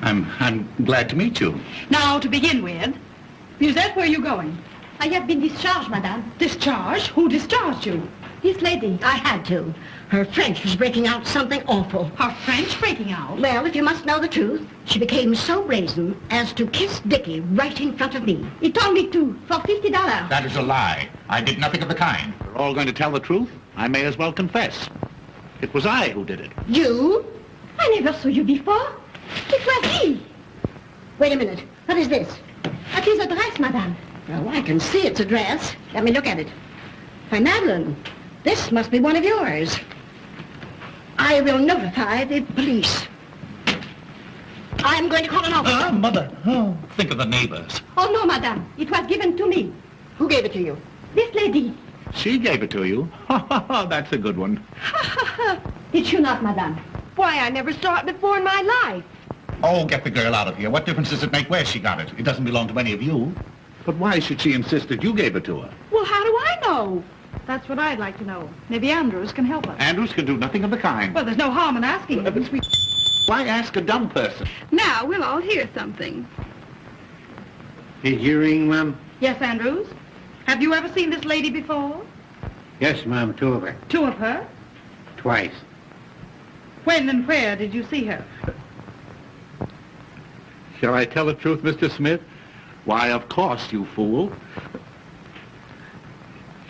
E: I'm glad to meet you.
G: Now, to begin with, Musette, where are you going?
D: I have been discharged, madame.
G: Discharged? Who discharged you?
D: This lady. I had to. Her French was breaking out something awful.
G: Her French breaking out?
D: Well, if you must know the truth, she became so brazen as to kiss Dickie right in front of me. He told me to, for $50.
E: That is a lie. I did nothing of the kind. You're all going to tell the truth? I may as well confess. It was I who did it.
D: You? I never saw you before. It was he. Wait a minute. What is this? That is a dress, madame. Well, I can see it's a dress. Let me look at it. Why, Madeline, this must be one of yours. I will notify the police. I'm going to call an officer.
E: Mother. Oh, think of the neighbors.
D: Oh, no, madame. It was given to me. Who gave it to you? This lady.
E: She gave it to you? That's a good one.
D: Did you not, madame?
C: Why, I never saw it before in my life.
E: Oh, get the girl out of here. What difference does it make where she got it? It doesn't belong to any of you. But why should she insist that you gave it to her?
B: Well, how do I know?
G: That's what I'd like to know. Maybe Andrews can help us.
E: Andrews can do nothing of the kind.
G: Well, there's no harm in asking him.
E: Why ask a dumb person?
B: Now, we'll all hear something.
H: He's hearing, ma'am?
G: Yes, Andrews? Have you ever seen this lady before?
H: Yes, ma'am, two of her.
G: Two of her?
H: Twice.
G: When and where did you see her?
E: Shall I tell the truth, Mr. Smith? Why, of course, you fool.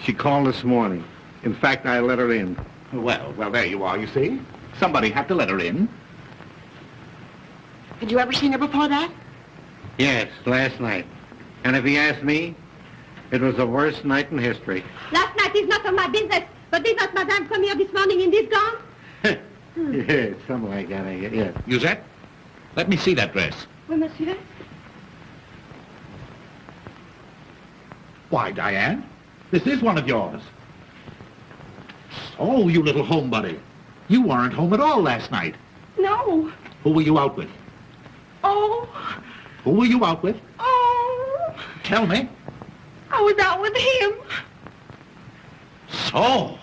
H: She called this morning. In fact, I let her in.
E: Well, there you are, you see. Somebody had to let her in.
D: Had you ever seen her before that?
H: Yes, last night. And if he asked me, it was the worst night in history.
D: Last night is not of my business.
C: But did not Madame come here this morning in this gown?
A: Yeah, something like that, I guess. Yeah.
E: Musette, let me see that dress.
C: Oui, monsieur.
E: Why, Diane, this is one of yours. Oh, you little homebody. You weren't home at all last night.
C: No.
E: Who were you out with?
C: Oh.
E: Who were you out with?
C: Oh.
E: Tell me.
C: I was out with him.
E: So.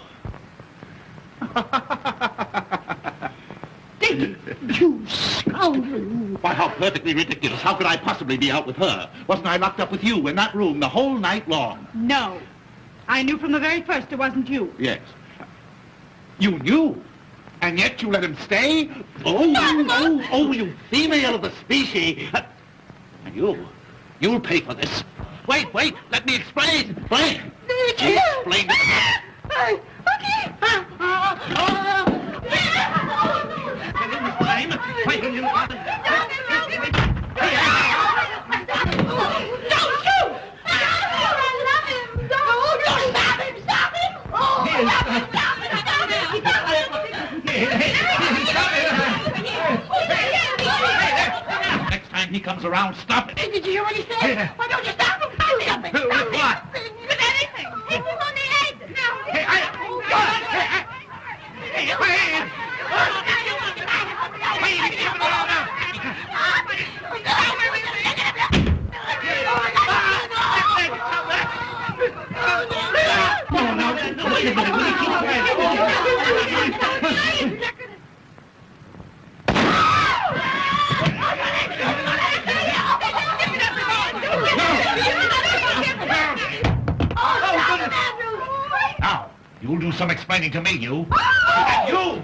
E: Dick, you scoundrel. Why, how perfectly ridiculous. How could I possibly be out with her? Wasn't I locked up with you in that room the whole night long?
G: No. I knew from the very first it wasn't you.
E: Yes. You knew? And yet you let him stay? Oh, you female of the species. And you'll pay for this. Wait, let me explain. Explain. Explain to Next time he comes around, stop it.
D: Did you hear what he said? Why don't you stop him? Stop him.
E: What?
D: With anything. Hit him on the head.
E: Now, you'll do some explaining to me, you. And you!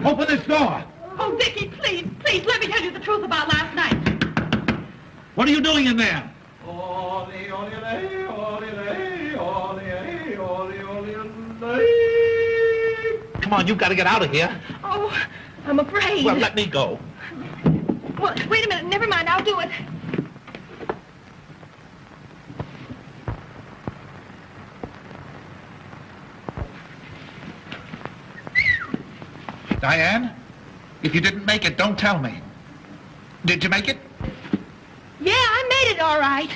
H: Open this door.
G: Oh, Dickie, please, let me tell you the truth about last night.
E: What are you doing in there? Come on, you've got to get out of here.
C: Oh, I'm afraid.
E: Well, let me go.
C: Well, wait a minute. Never mind. I'll do it.
E: Diane, if you didn't make it, don't tell me. Did you make it?
C: Yeah, I made it all right.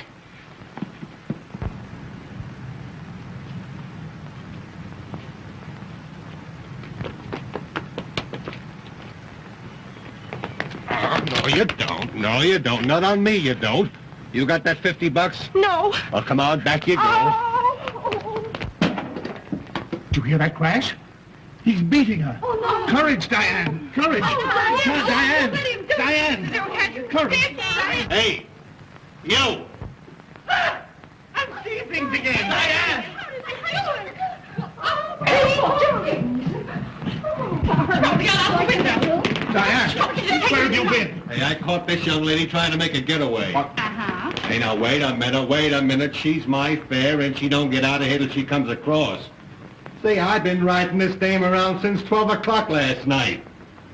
I: No, you don't. No, you don't. Not on me, you don't. You got that $50?
C: No.
I: Well, come on, back you go.
C: Oh.
E: Did you hear that crash? He's beating her.
C: Oh, no.
E: Courage, Diane. Courage.
C: Oh,
E: Come on, Diane.
C: let him do it.
E: Diane. Courage.
I: Hey, you!
E: I'm seeing things again. Diane. Diane, where have you been?
I: Hey, I caught this young lady trying to make a getaway.
G: Uh-huh.
I: Hey, now, wait a minute. She's my fare, and she don't get out of here till she comes across. See, I've been riding this dame around since 12 o'clock last night.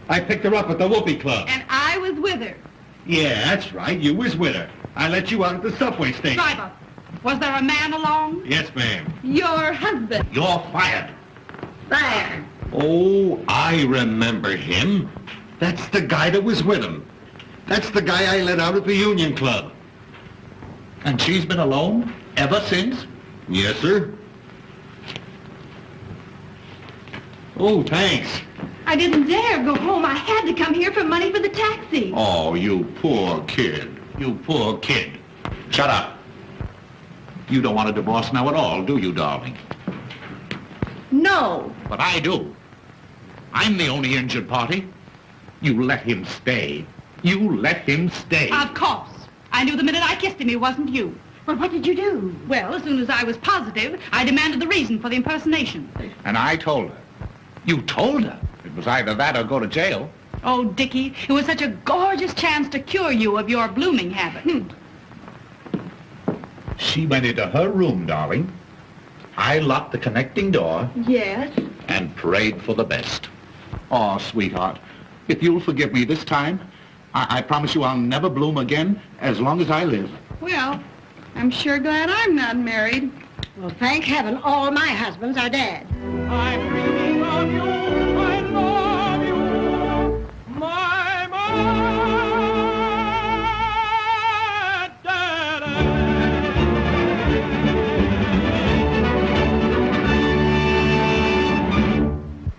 I: I picked her up at the Whoopee Club.
G: And I was with her.
I: Yeah, that's right. You was with her. I let you out at the subway station.
G: Driver, was there a man along?
I: Yes, ma'am.
G: Your husband.
E: You're fired.
G: There.
I: Oh, I remember him. That's the guy that was with him. That's the guy I let out at the Union Club.
E: And she's been alone ever since?
I: Yes, sir. Oh, thanks.
C: I didn't dare go home. I had to come here for money for the taxi.
I: Oh, you poor kid.
E: You poor kid. Shut up. You don't want a divorce now at all, do you, darling?
C: No.
E: But I do. I'm the only injured party. You let him stay. You let him stay.
G: Of course. I knew the minute I kissed him it wasn't you.
C: Well, what did you do?
G: Well, as soon as I was positive, I demanded the reason for the impersonation.
E: And I told her. You told her? It was either that or go to jail.
G: Oh, Dickie, it was such a gorgeous chance to cure you of your blooming habit.
E: she went into her room, darling, I locked the connecting door
C: Yes?
E: and prayed for the best. Oh, sweetheart, if you'll forgive me this time, I promise you I'll never bloom again as long as I live.
B: Well, I'm sure glad I'm not married.
K: Well, thank heaven all my husbands are dead.
F: I'm dreaming of you.